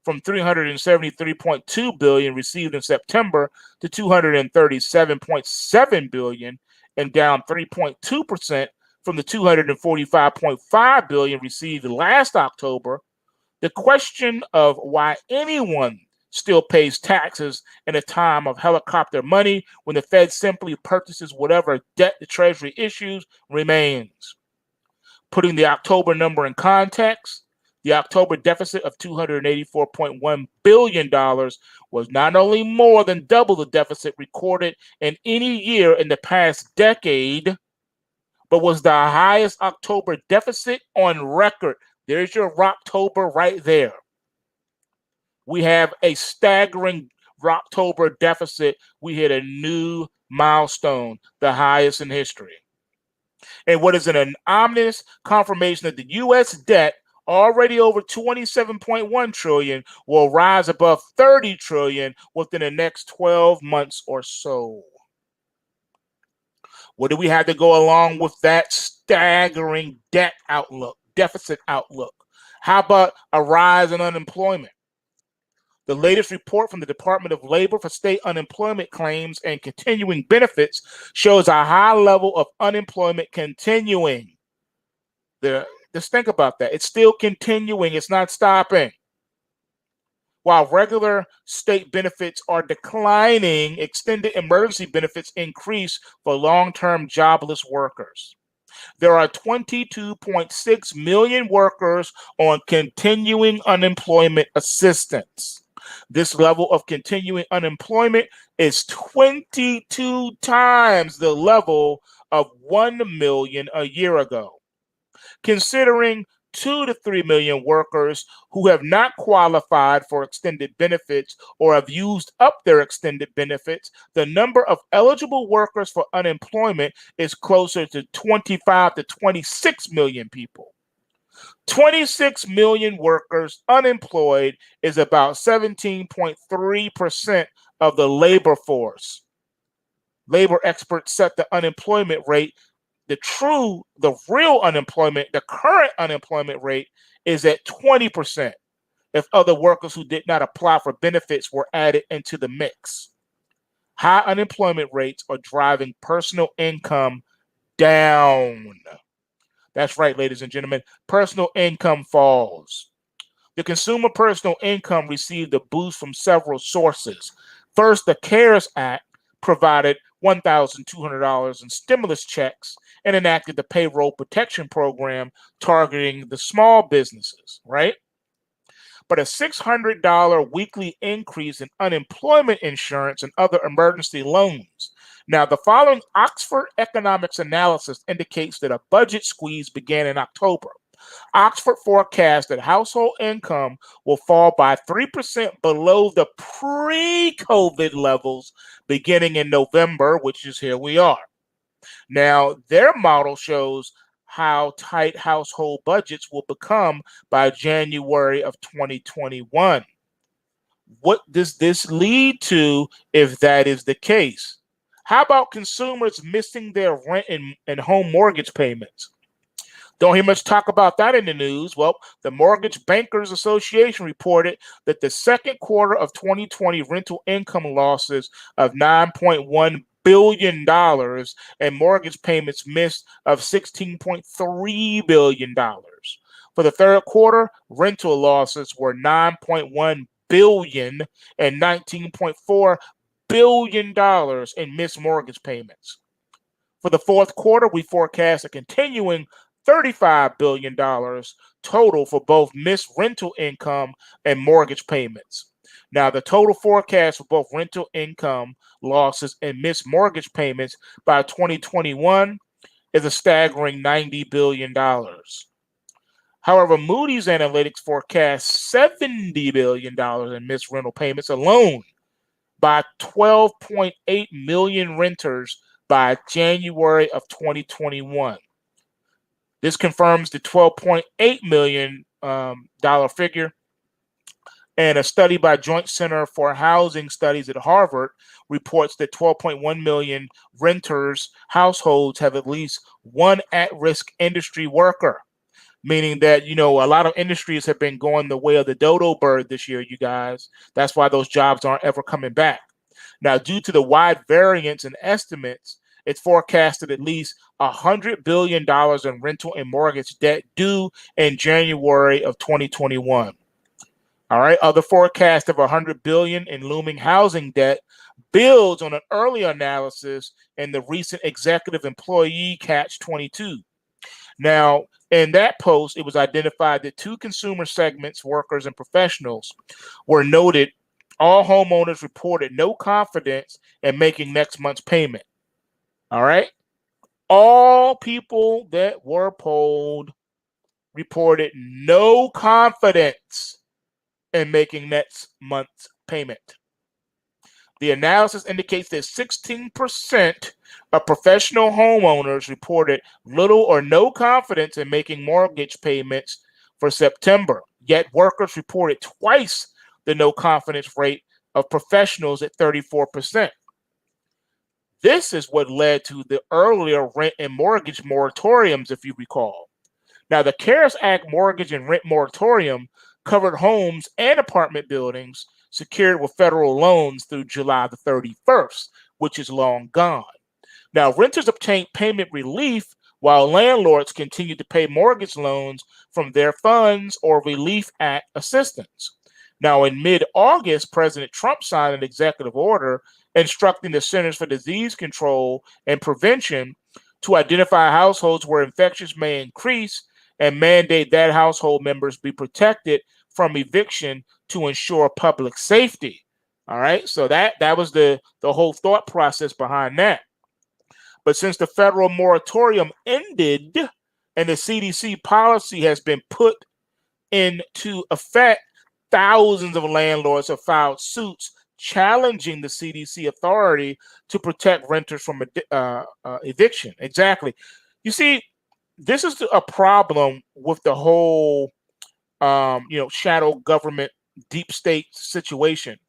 from $373.2 billion received in September to $237.7 billion, and down 3.2% from the $245.5 billion received last October, the question of why anyone still pays taxes in a time of helicopter money when the Fed simply purchases whatever debt the Treasury issues remains. Putting the October number in context, the October deficit of $284.1 billion was not only more than double the deficit recorded in any year in the past decade, but was the highest October deficit on record. There's your Rocktober right there. We have a staggering Rocktober deficit. We hit a new milestone, the highest in history. And what is an ominous confirmation that the U.S. debt already over 27.1 trillion, will rise above 30 trillion within the next 12 months or so. What do we have to go along with that staggering deficit outlook? How about a rise in unemployment? The latest report from the Department of Labor for state unemployment claims and continuing benefits shows a high level of unemployment continuing. Just think about that. It's still continuing. It's not stopping. While regular state benefits are declining, extended emergency benefits increase for long-term jobless workers. There are 22.6 million workers on continuing unemployment assistance. This level of continuing unemployment is 22 times the level of 1 million a year ago. Considering 2 to 3 million workers who have not qualified for extended benefits or have used up their extended benefits, the number of eligible workers for unemployment is closer to 25 to 26 million people. 26 million workers unemployed is about 17.3% of the labor force. Labor experts set the unemployment rate, the real unemployment, the current unemployment rate is at 20% if other workers who did not apply for benefits were added into the mix. High unemployment rates are driving personal income down. That's right, ladies and gentlemen. Personal income falls. The consumer personal income received a boost from several sources. First, the CARES Act provided $1,200 in stimulus checks and enacted the payroll protection program targeting the small businesses, right? But a $600 weekly increase in unemployment insurance and other emergency loans. Now, the following Oxford economics analysis indicates that a budget squeeze began in October. Oxford forecasts that household income will fall by 3% below the pre-COVID levels beginning in November, which is here we are. Now, their model shows how tight household budgets will become by January of 2021. What does this lead to if that is the case? How about consumers missing their rent and home mortgage payments? Don't hear much talk about that in the news. Well, the Mortgage Bankers Association reported that the second quarter of 2020 rental income losses of $9.1 billion and mortgage payments missed of $16.3 billion. For the third quarter, rental losses were $9.1 billion and $19.4 billion in missed mortgage payments. For the fourth quarter, we forecast a continuing $35 billion total for both missed rental income and mortgage payments. Now, the total forecast for both rental income losses and missed mortgage payments by 2021 is a staggering $90 billion. However, Moody's Analytics forecasts $70 billion in missed rental payments alone by 12.8 million renters by January of 2021. This confirms the $12.8 million figure. And a study by Joint Center for Housing Studies at Harvard reports that 12.1 million renters households have at least one at-risk industry worker, meaning that, a lot of industries have been going the way of the dodo bird this year, you guys. That's why those jobs aren't ever coming back. Now, due to the wide variance in estimates, it's forecasted at least $100 billion in rental and mortgage debt due in January of 2021. All right, other forecast of $100 billion in looming housing debt builds on an earlier analysis in the recent executive employee Catch-22. Now, in that post, it was identified that two consumer segments, workers and professionals, were noted. All homeowners reported no confidence in making next month's payment. All right. All people that were polled reported no confidence in making next month's payment. The analysis indicates that 16% of professional homeowners reported little or no confidence in making mortgage payments for September, yet workers reported twice the no confidence rate of professionals at 34%. This is what led to the earlier rent and mortgage moratoriums, if you recall. Now, the CARES Act mortgage and rent moratorium covered homes and apartment buildings secured with federal loans through July the 31st, which is long gone. Now, renters obtained payment relief while landlords continued to pay mortgage loans from their funds or Relief Act assistance. Now, in mid-August, President Trump signed an executive order instructing the Centers for Disease Control and Prevention to identify households where infections may increase and mandate that household members be protected from eviction to ensure public safety. All right, so that was the whole thought process behind that. But since the federal moratorium ended and the CDC policy has been put into effect, thousands of landlords have filed suits challenging the CDC authority to protect renters from eviction. Exactly. You see, this is a problem with the whole, shadow government, deep state situation,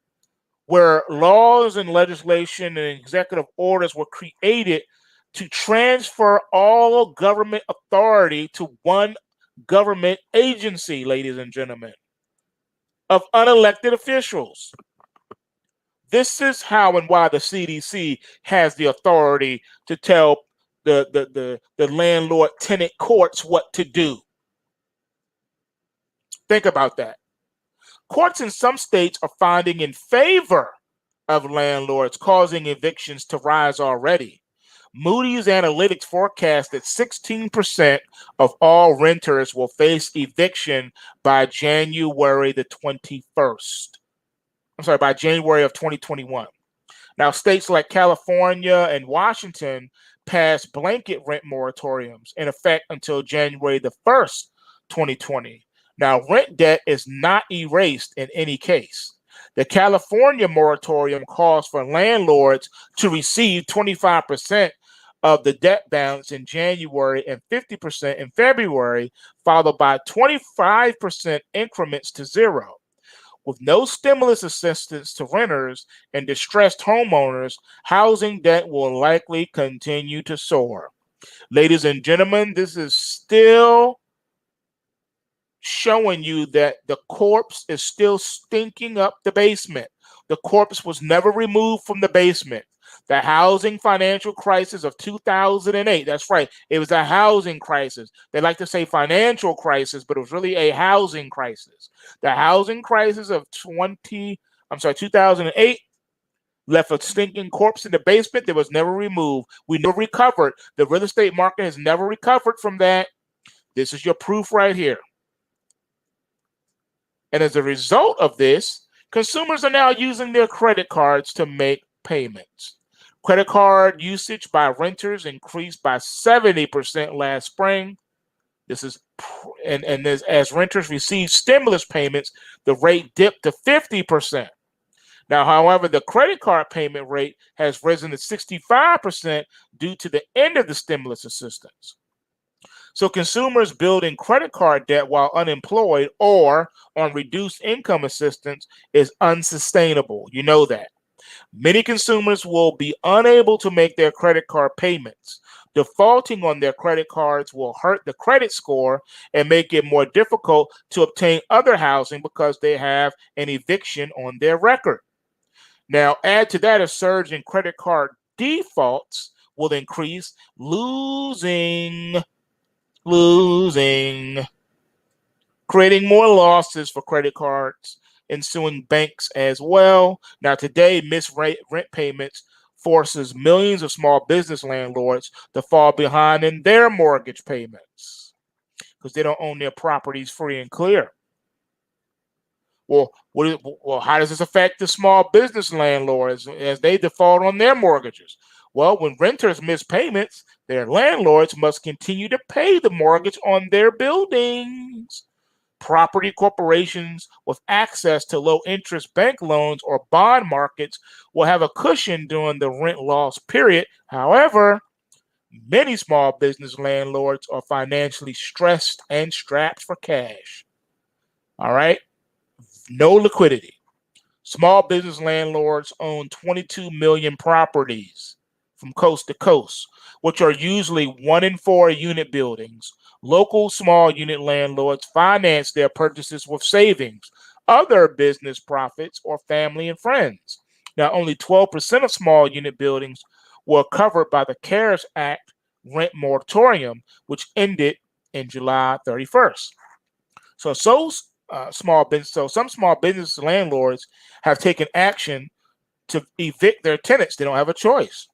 where laws and legislation and executive orders were created to transfer all government authority to one government agency, ladies and gentlemen, of unelected officials. This is how and why the CDC has the authority to tell the landlord tenant courts what to do. Think about that. Courts in some states are finding in favor of landlords, causing evictions to rise already. Moody's Analytics forecast that 16% of all renters will face eviction by January the 21st. By January of 2021. Now, states like California and Washington passed blanket rent moratoriums in effect until January the 1st, 2020. Now, rent debt is not erased in any case. The California moratorium calls for landlords to receive 25% of the debt balance in January and 50% in February, followed by 25% increments to zero. With no stimulus assistance to renters and distressed homeowners, housing debt will likely continue to soar. Ladies and gentlemen, this is still showing you that the corpse is still stinking up the basement. The corpse was never removed from the basement. The housing financial crisis of 2008, that's right, it was a housing crisis. They like to say financial crisis, but it was really a housing crisis. The housing crisis of 2008 left a stinking corpse in the basement that was never removed. We never recovered. The real estate market has never recovered from that. This is your proof right here. And as a result of this, consumers are now using their credit cards to make payments. Credit card usage by renters increased by 70% last spring. This is as renters received stimulus payments, the rate dipped to 50%. Now, however, the credit card payment rate has risen to 65% due to the end of the stimulus assistance. So consumers building credit card debt while unemployed or on reduced income assistance is unsustainable. You know that. Many consumers will be unable to make their credit card payments. Defaulting on their credit cards will hurt the credit score and make it more difficult to obtain other housing because they have an eviction on their record. Now, add to that a surge in credit card defaults will increase, losing, creating more losses for credit cards, ensuing banks as well. Now, today, missed rent payments forces millions of small business landlords to fall behind in their mortgage payments because they don't own their properties free and clear. Well, how does this affect the small business landlords as they default on their mortgages? Well, when renters miss payments, their landlords must continue to pay the mortgage on their buildings. Property corporations with access to low-interest bank loans or bond markets will have a cushion during the rent loss period. However, Many small business landlords are financially stressed and strapped for cash. All right, no liquidity. Small business landlords own 22 million properties from coast to coast, which are usually 1 in 4 unit buildings. Local small unit landlords finance their purchases with savings, other business profits, or family and friends. Now, only 12% of small unit buildings were covered by the CARES Act rent moratorium, which ended in July 31st. So some small business landlords have taken action to evict their tenants. They don't have a choice.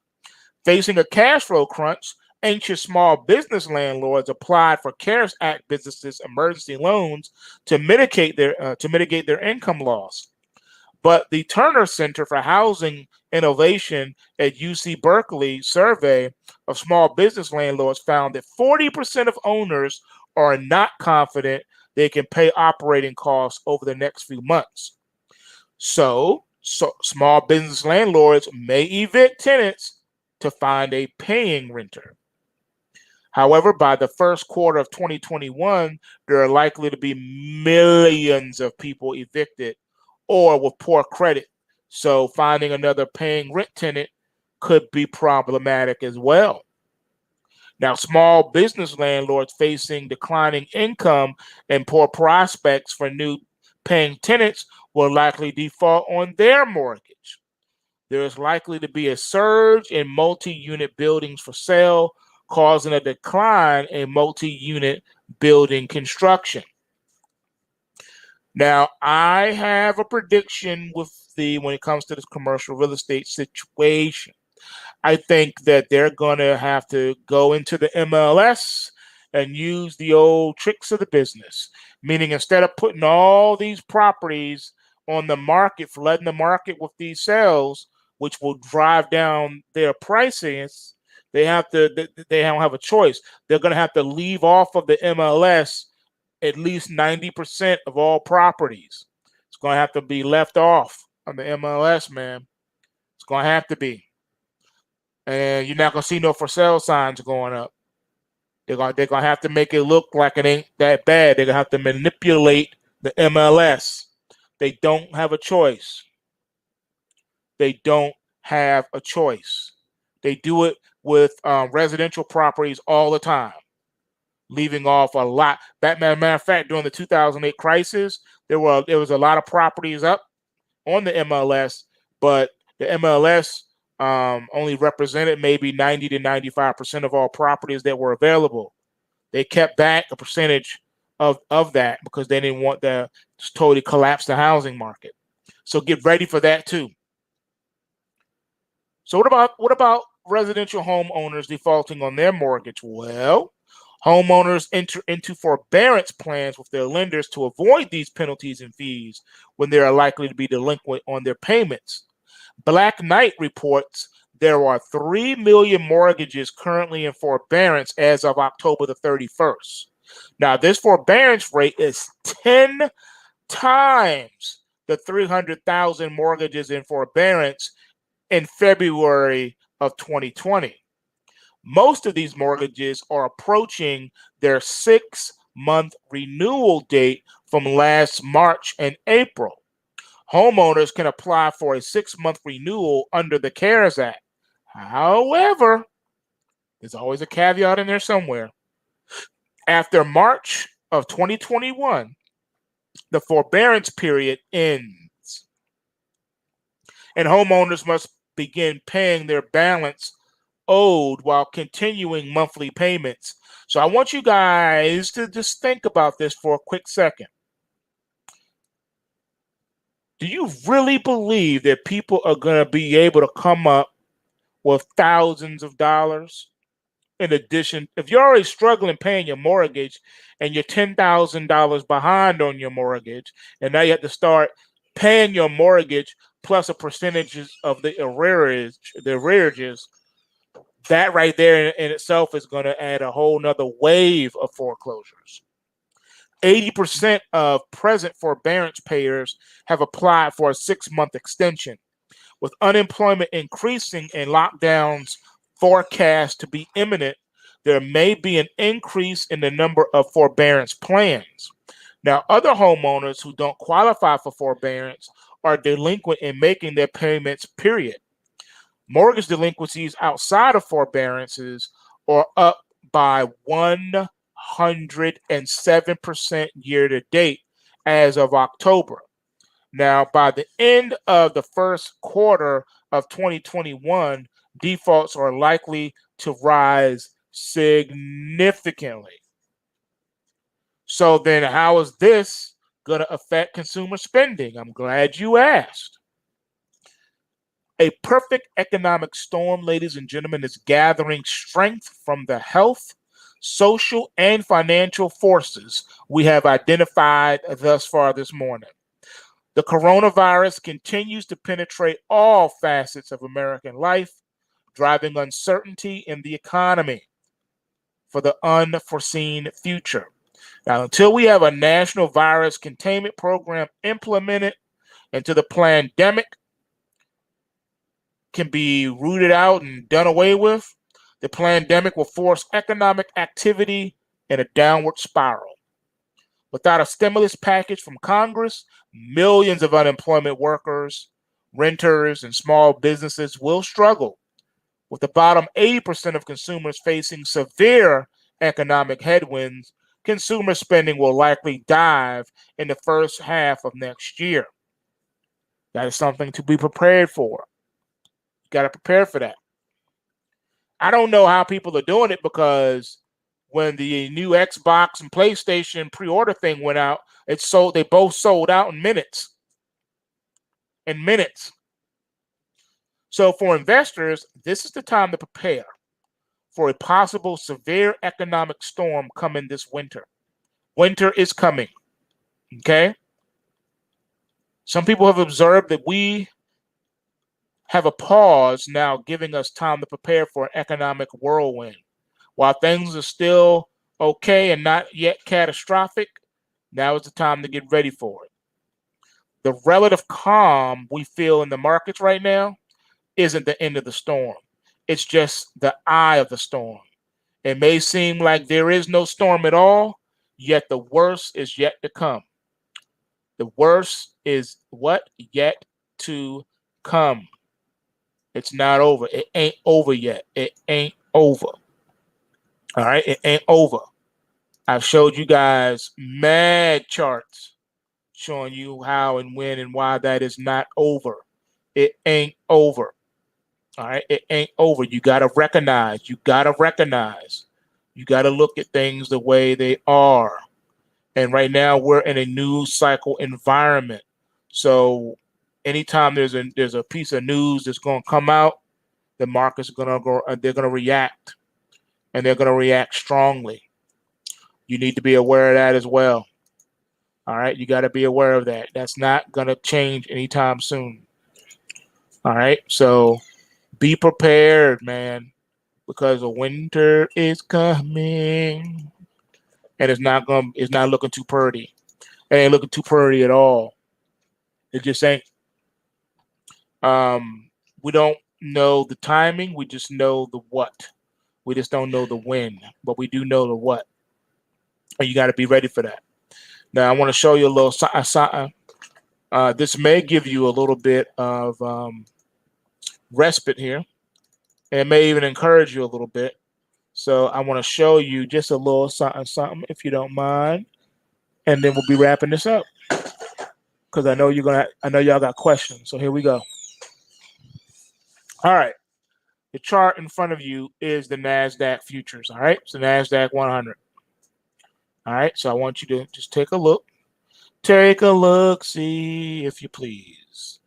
Facing a cash flow crunch, anxious small business landlords applied for CARES Act businesses emergency loans to mitigate their income loss. But the Turner Center for Housing Innovation at UC Berkeley survey of small business landlords found that 40% of owners are not confident they can pay operating costs over the next few months. So small business landlords may evict tenants to find a paying renter. However, by the first quarter of 2021, there are likely to be millions of people evicted or with poor credit. So finding another paying rent tenant could be problematic as well. Now, small business landlords facing declining income and poor prospects for new paying tenants will likely default on their mortgage. There is likely to be a surge in multi-unit buildings for sale, causing a decline in multi-unit building construction. Now, I have a prediction when it comes to this commercial real estate situation. I think that they're going to have to go into the MLS and use the old tricks of the business, meaning instead of putting all these properties on the market, flooding the market with these sales, which will drive down their prices, they don't have a choice. They're going to have to leave off of the MLS at least 90% of all properties. It's going to have to be left off on the MLS, man. It's going to have to be. And you're not going to see no for sale signs going up. They're going to have to make it look like it ain't that bad. They're going to have to manipulate the MLS. They don't have a choice. They don't have a choice. They do it with residential properties all the time, leaving off a lot. Matter of fact, during the 2008 crisis, there was a lot of properties up on the MLS, but the MLS only represented maybe 90 to 95% of all properties that were available. They kept back a percentage of that because they didn't want to totally collapse the housing market. So get ready for that too. So what about residential homeowners defaulting on their mortgage? Well, homeowners enter into forbearance plans with their lenders to avoid these penalties and fees when they are likely to be delinquent on their payments. Black Knight reports there are 3 million mortgages currently in forbearance as of October the 31st. Now, this forbearance rate is 10 times the 300,000 mortgages in forbearance in February of 2020. Most of these mortgages are approaching their 6-month renewal date from last March and April. Homeowners can apply for a 6-month renewal under the CARES Act. However, there's always a caveat in there somewhere. After March of 2021, the forbearance period ends, and homeowners must begin paying their balance owed while continuing monthly payments. So I want you guys to just think about this for a quick second. Do you really believe that people are going to be able to come up with thousands of dollars in addition? If you're already struggling paying your mortgage and you're $10,000 behind on your mortgage, and now you have to start paying your mortgage plus a percentage of the arrearages, that right there in itself is going to add a whole nother wave of foreclosures. 80% of present forbearance payers have applied for a 6-month extension. With unemployment increasing and lockdowns forecast to be imminent, there may be an increase in the number of forbearance plans. Now, other homeowners who don't qualify for forbearance are delinquent in making their payments, period. Mortgage delinquencies outside of forbearances are up by 107% year to date as of October. Now, by the end of the first quarter of 2021, defaults are likely to rise significantly. So then how is this going to affect consumer spending? I'm glad you asked. A perfect economic storm, ladies and gentlemen, is gathering strength from the health, social, and financial forces we have identified thus far this morning. The coronavirus continues to penetrate all facets of American life, driving uncertainty in the economy for the unforeseen future. Now, until we have a national virus containment program implemented, until the pandemic can be rooted out and done away with, the pandemic will force economic activity in a downward spiral. Without a stimulus package from Congress, millions of unemployment workers, renters, and small businesses will struggle. With the bottom 80% of consumers facing severe economic headwinds, consumer spending will likely dive in the first half of next year. That is something to be prepared for. You got to prepare for that. I don't know how people are doing it, because when the new Xbox and PlayStation pre-order thing went out, they both sold out in minutes. In minutes. So for investors, this is the time to prepare for a possible severe economic storm coming this winter. Winter is coming. Okay? Some people have observed that we have a pause now, giving us time to prepare for an economic whirlwind. While things are still okay and not yet catastrophic, now is the time to get ready for it. The relative calm we feel in the markets right now isn't the end of the storm. It's just the eye of the storm. It may seem like there is no storm at all, yet the worst is yet to come. The worst is what? Yet to come. It's not over. It ain't over yet. It ain't over. All right? It ain't over. I've showed you guys mad charts showing you how and when and why that is not over. It ain't over. All right? It ain't over. You got to recognize. You got to recognize. You got to look at things the way they are. And right now we're in a news cycle environment. So anytime there's a piece of news that's going to come out, the market's going to go, they're going to react, and they're going to react strongly. You need to be aware of that as well. All right, you got to be aware of that. That's not going to change anytime soon. All right, so be prepared, man, because the winter is coming, and it's not looking too pretty. It ain't looking too pretty at all. It just ain't. We don't know the timing. We just know the what. We just don't know the when, but we do know the what. And you got to be ready for that. Now, I want to show you a little something. This may give you a little bit of respite here, and it may even encourage you a little bit. So I want to show you just a little something, if you don't mind, and then we'll be wrapping this up, because I know y'all got questions. So here we go. All right. The chart in front of you is the Nasdaq Futures. All right. It's the Nasdaq 100. All right. So I want you to just take a look. Take a look, see, if you please,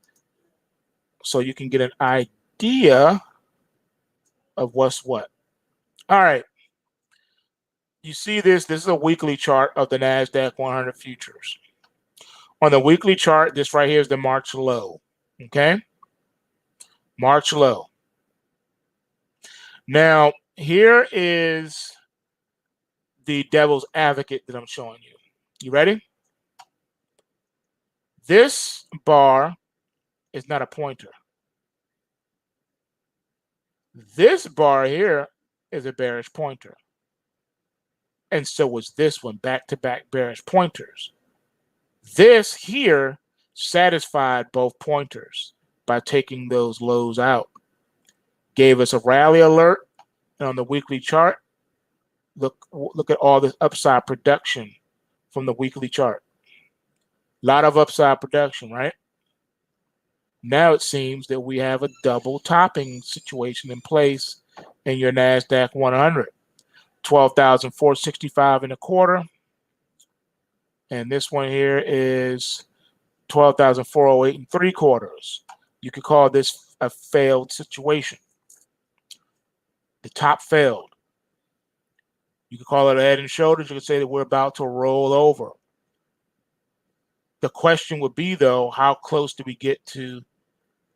so you can get an idea of what's what. All right. You see this? This is a weekly chart of the Nasdaq 100 Futures. On the weekly chart, this right here is the March low. Okay. March low. Now, here is the devil's advocate that I'm showing you. You ready? This bar is not a pointer. This bar here is a bearish pointer. And so was this one, back-to-back bearish pointers. This here satisfied both pointers by taking those lows out. Gave us a rally alert. And on the weekly chart, look at all this upside production from the weekly chart. A lot of upside production, right? Now it seems that we have a double topping situation in place in your Nasdaq 100. 12,465 and a quarter. And this one here is 12,408 and 3/4. You could call this a failed situation. The top failed. You could call it a head and shoulders. You could say that we're about to roll over. The question would be, though, how close do we get to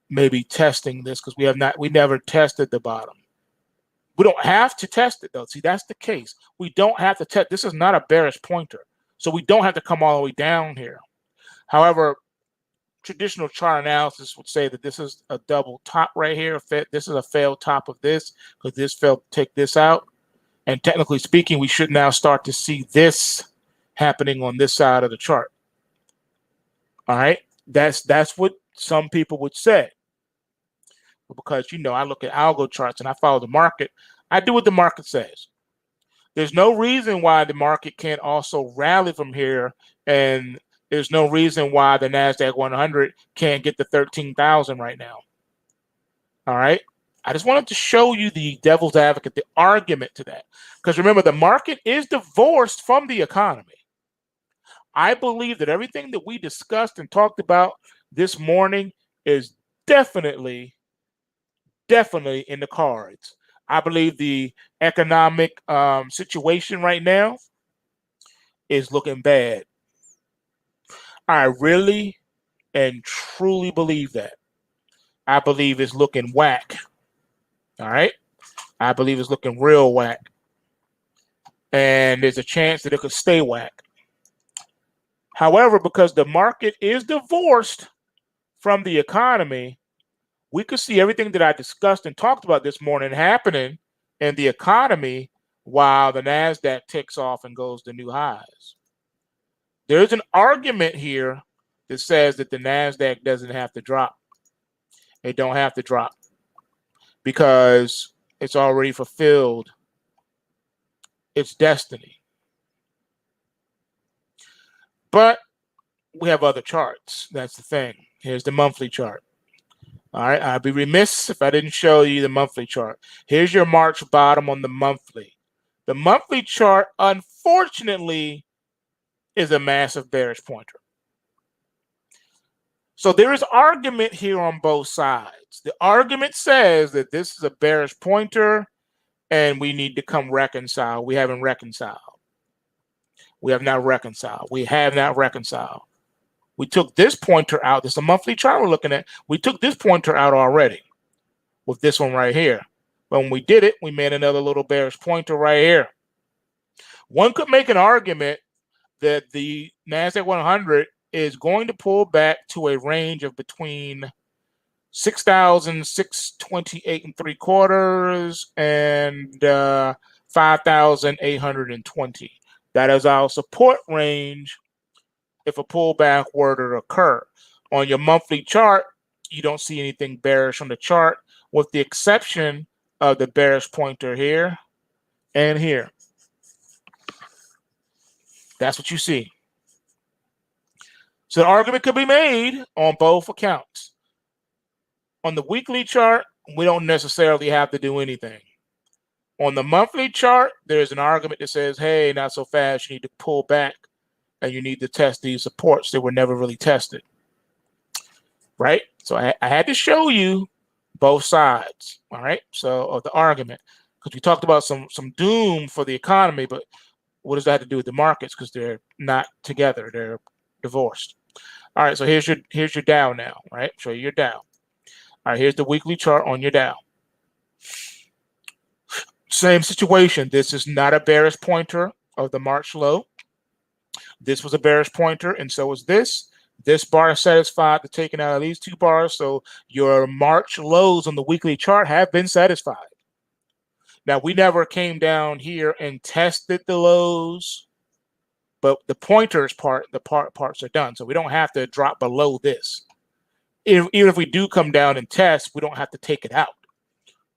maybe testing this? Because we never tested the bottom. We don't have to test it, though. See, that's the case. We don't have to test. This is not a bearish pointer. So we don't have to come all the way down here. However, traditional chart analysis would say that this is a double top right here. This is a failed top of this because this failed to take this out. And technically speaking, we should now start to see this happening on this side of the chart. All right. That's what some people would say. Because, I look at algo charts and I follow the market. I do what the market says. There's no reason why the market can't also rally from here, and there's no reason why the Nasdaq 100 can't get to 13,000 right now. All right. I just wanted to show you the devil's advocate, the argument to that. Because remember, the market is divorced from the economy. I believe that everything that we discussed and talked about this morning is definitely in the cards. I believe the economic situation right now is looking bad. I really and truly believe that. I believe it's looking whack. All right? I believe it's looking real whack. And there's a chance that it could stay whack. However, because the market is divorced from the economy, we could see everything that I discussed and talked about this morning happening in the economy while the Nasdaq takes off and goes to new highs. There's an argument here that says that the Nasdaq doesn't have to drop. It don't have to drop because it's already fulfilled its destiny. But we have other charts. That's the thing. Here's the monthly chart. All right, I'd be remiss if I didn't show you the monthly chart. Here's your March bottom on the monthly. The monthly chart, unfortunately, is a massive bearish pointer. So there is argument here on both sides. The argument says that this is a bearish pointer and we need to come reconcile. We haven't reconciled. We have not reconciled. We have not reconciled. We took this pointer out. This is a monthly chart we're looking at. We took this pointer out already with this one right here. But when we did it, we made another little bearish pointer right here. One could make an argument that the Nasdaq 100 is going to pull back to a range of between 6,628 and 3/4 and 5,820. That is our support range if a pullback were to occur. On your monthly chart, you don't see anything bearish on the chart with the exception of the bearish pointer here and here. That's what you see. So the argument could be made on both accounts. On the weekly chart, we don't necessarily have to do anything. On the monthly chart, there's an argument that says, hey, not so fast, you need to pull back and you need to test these supports that were never really tested. Right? So I had to show you both sides, all right, so of the argument, because we talked about some doom for the economy, but what does that have to do with the markets? Because they're not together, they're divorced. All right, so here's your Dow now, right? Show you your Dow. All right, here's the weekly chart on your Dow. Same situation. This is not a bearish pointer of the March low. This was a bearish pointer, and so is this. This bar is satisfied to taking out of these two bars, so your March lows on the weekly chart have been satisfied. Now, we never came down here and tested the lows, but the pointers part, the parts are done, so we don't have to drop below this. Even if we do come down and test, we don't have to take it out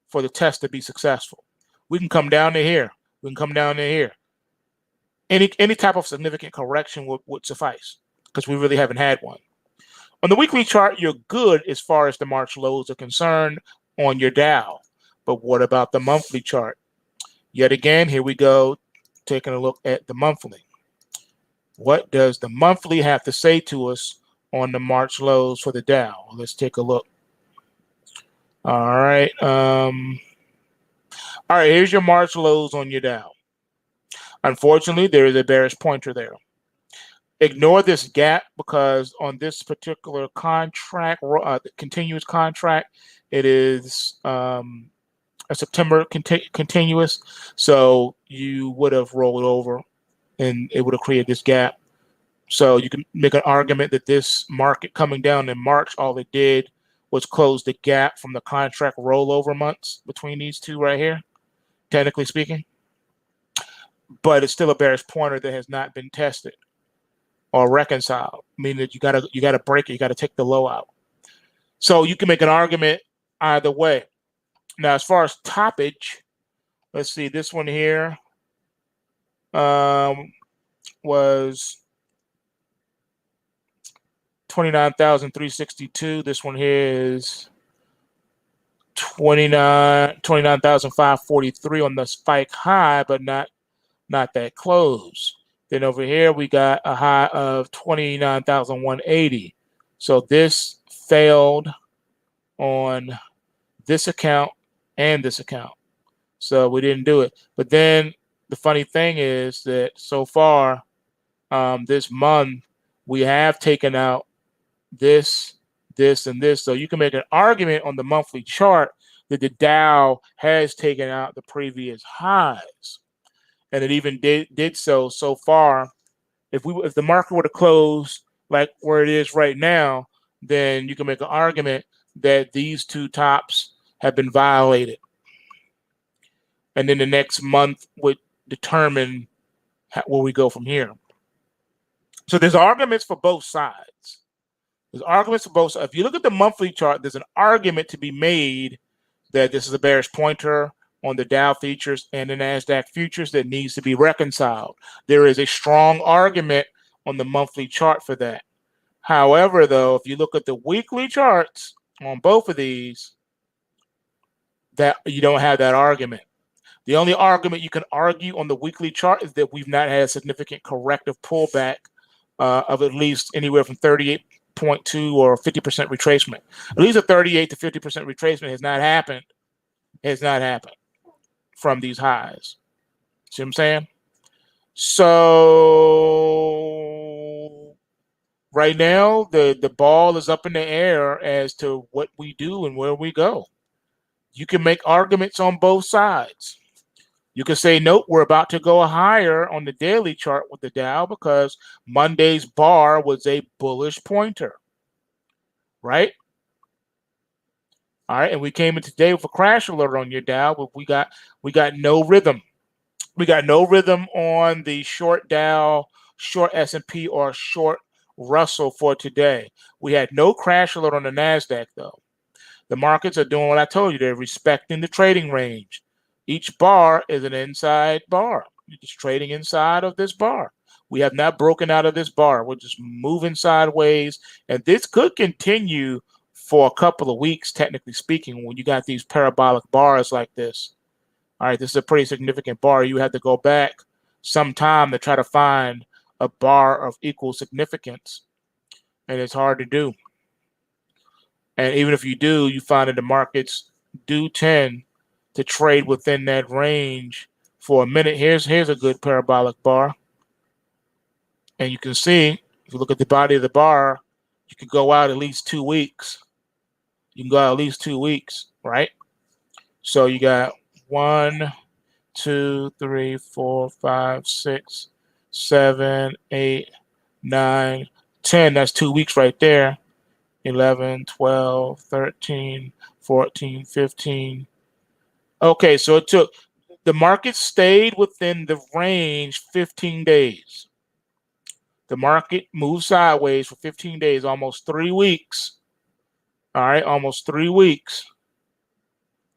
for the test to be successful. We can come down to here. We can come down to here. Any type of significant correction would suffice, because we really haven't had one. On the weekly chart, you're good as far as the March lows are concerned on your Dow. But what about the monthly chart? Yet again, here we go, taking a look at the monthly. What does the monthly have to say to us on the March lows for the Dow? Let's take a look. All right. All right, here's your March lows on your Dow. Unfortunately, there is a bearish pointer there. Ignore this gap, because on this particular contract, continuous contract, it is a September continuous. So you would have rolled over and it would have created this gap. So you can make an argument that this market coming down in March, all it did was close the gap from the contract rollover months between these two right here, technically speaking. But it's still a bearish pointer that has not been tested or reconciled, meaning that you gotta break it, you gotta take the low out. So you can make an argument either way. Now, as far as toppage, let's see, this one here was 29,362. This one here is 29,543 on the spike high, but not that close. Then over here we got a high of 29,180. So this failed on this account and this account. So we didn't do it. But then the funny thing is that so far this month we have taken out this, and this. So you can make an argument on the monthly chart that the Dow has taken out the previous highs. And it even did so far. If the market were to close like where it is right now, then you can make an argument that these two tops have been violated. And then the next month would determine where we go from here. So there's arguments for both sides. There's arguments for both sides. If you look at the monthly chart, there's an argument to be made that this is a bearish pointer on the Dow Futures and the Nasdaq Futures that needs to be reconciled. There is a strong argument on the monthly chart for that. However, though, if you look at the weekly charts on both of these, that you don't have that argument. The only argument you can argue on the weekly chart is that we've not had a significant corrective pullback of at least anywhere from 38.2 or 50% retracement. At least a 38 to 50% retracement has not happened. Has not happened from these highs. See what I'm saying? So right now, the ball is up in the air as to what we do and where we go. You can make arguments on both sides. You can say, nope, we're about to go higher on the daily chart with the Dow because Monday's bar was a bullish pointer, right? All right, and we came in today with a crash alert on your Dow, but we got no rhythm. We got no rhythm on the short Dow, short S&P, or short Russell for today. We had no crash alert on the Nasdaq though. The markets are doing what I told you. They're respecting the trading range. Each bar is an inside bar. You're just trading inside of this bar. We have not broken out of this bar. We're just moving sideways, and this could continue for a couple of weeks, technically speaking, when you got these parabolic bars like this. All right, this is a pretty significant bar. You have to go back some time to try to find a bar of equal significance, and it's hard to do. And even if you do, you find that the markets do tend to trade within that range for a minute. Here's a good parabolic bar. And you can see, if you look at the body of the bar, you can go out at least 2 weeks. You can go out at least 2 weeks, right? So you got 1, 2, 3, 4, 5, 6, 7, 8, 9, 10, that's 2 weeks right there. 11, 12, 13, 14, 15. Okay, so it took, the market stayed within the range 15 days. The market moved sideways for 15 days, almost 3 weeks. All right, almost 3 weeks.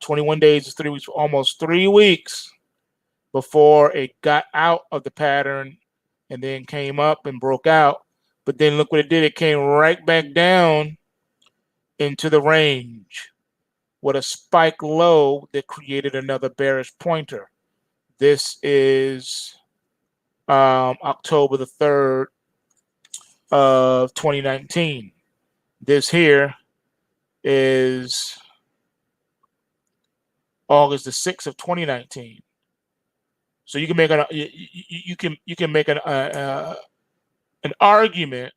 21 days is 3 weeks, almost 3 weeks before it got out of the pattern and then came up and broke out. But then look what it did. It came right back down into the range with a spike low that created another bearish pointer. This is October the 3rd of 2019. This here is August the 6th of 2019. So you can make an argument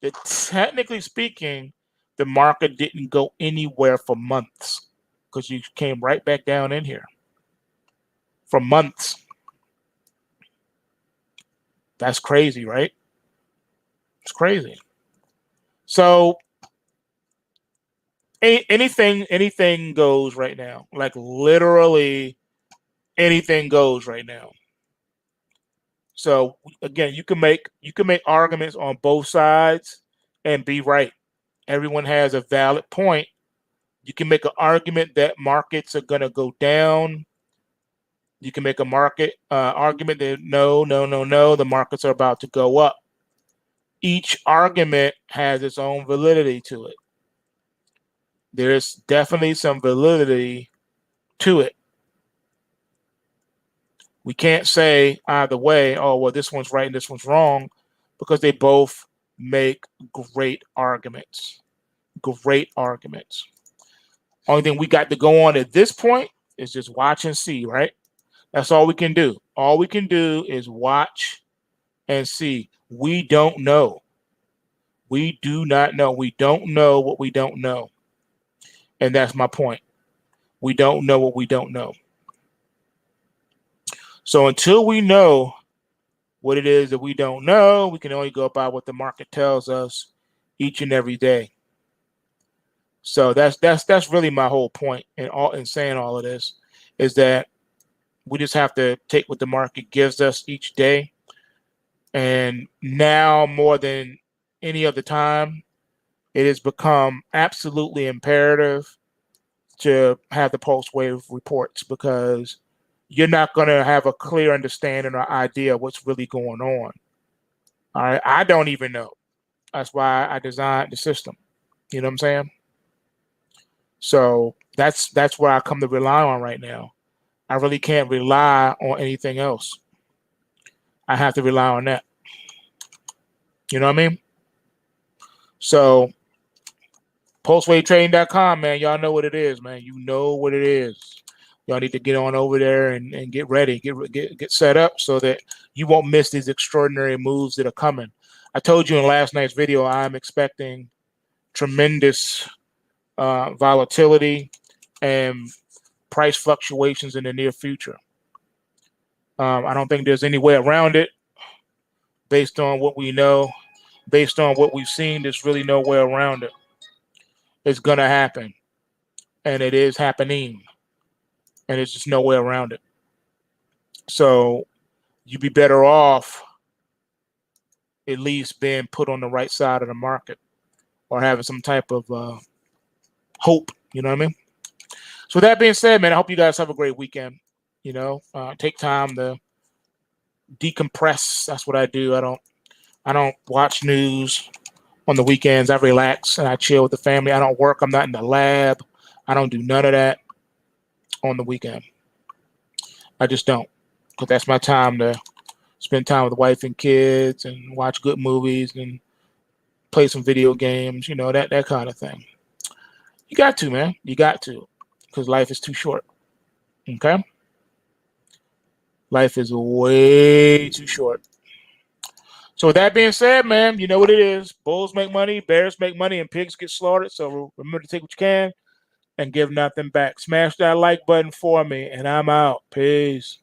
that, technically speaking, the market didn't go anywhere for months, because you came right back down in here for months. That's crazy, right? It's crazy. So anything goes right now. Like literally anything goes right now. So again, you can make arguments on both sides and be right. Everyone has a valid point. You can make an argument that markets are going to go down. You can make a market argument that no, the markets are about to go up. Each argument has its own validity to it. There's definitely some validity to it. We can't say either way, oh, well, this one's right and this one's wrong, because they both make great arguments. Great arguments. Only thing we got to go on at this point is just watch and see, right? That's all we can do. All we can do is watch and see. We don't know. We do not know. We don't know what we don't know. And that's my point. We don't know what we don't know. So until we know what it is that we don't know, we can only go by what the market tells us each and every day. So that's really my whole point in saying all of this, is that we just have to take what the market gives us each day. And now more than any other time, it has become absolutely imperative to have the PulseWave reports, because you're not going to have a clear understanding or idea of what's really going on. All right, I don't even know. That's why I designed the system. You know what I'm saying? So that's where I come to rely on right now. I really can't rely on anything else. I have to rely on that. You know what I mean? So PulseWaveTrading.com, man. Y'all know what it is, man. You know what it is. Y'all need to get on over there and get ready, get set up, so that you won't miss these extraordinary moves that are coming. I told you in last night's video, I'm expecting tremendous volatility and price fluctuations in the near future. I don't think there's any way around it. Based on what we know, based on what we've seen, there's really no way around it. It's gonna happen, and it is happening, and there's just no way around it. So you'd be better off at least being put on the right side of the market, or having some type of hope. You know what I mean? So with that being said, man, I hope you guys have a great weekend. You know, take time to decompress. That's what I do. I don't watch news on the weekends. I relax and I chill with the family. I don't work. I'm not in the lab. I don't do none of that on the weekend. I just don't, because that's my time to spend time with the wife and kids and watch good movies and play some video games, you know, that kind of thing. You got to, man. You got to, because life is too short. Okay? Life is way too short. So with that being said, man, you know what it is. Bulls make money, bears make money, and pigs get slaughtered. So remember to take what you can and give nothing back. Smash that like button for me, and I'm out. Peace.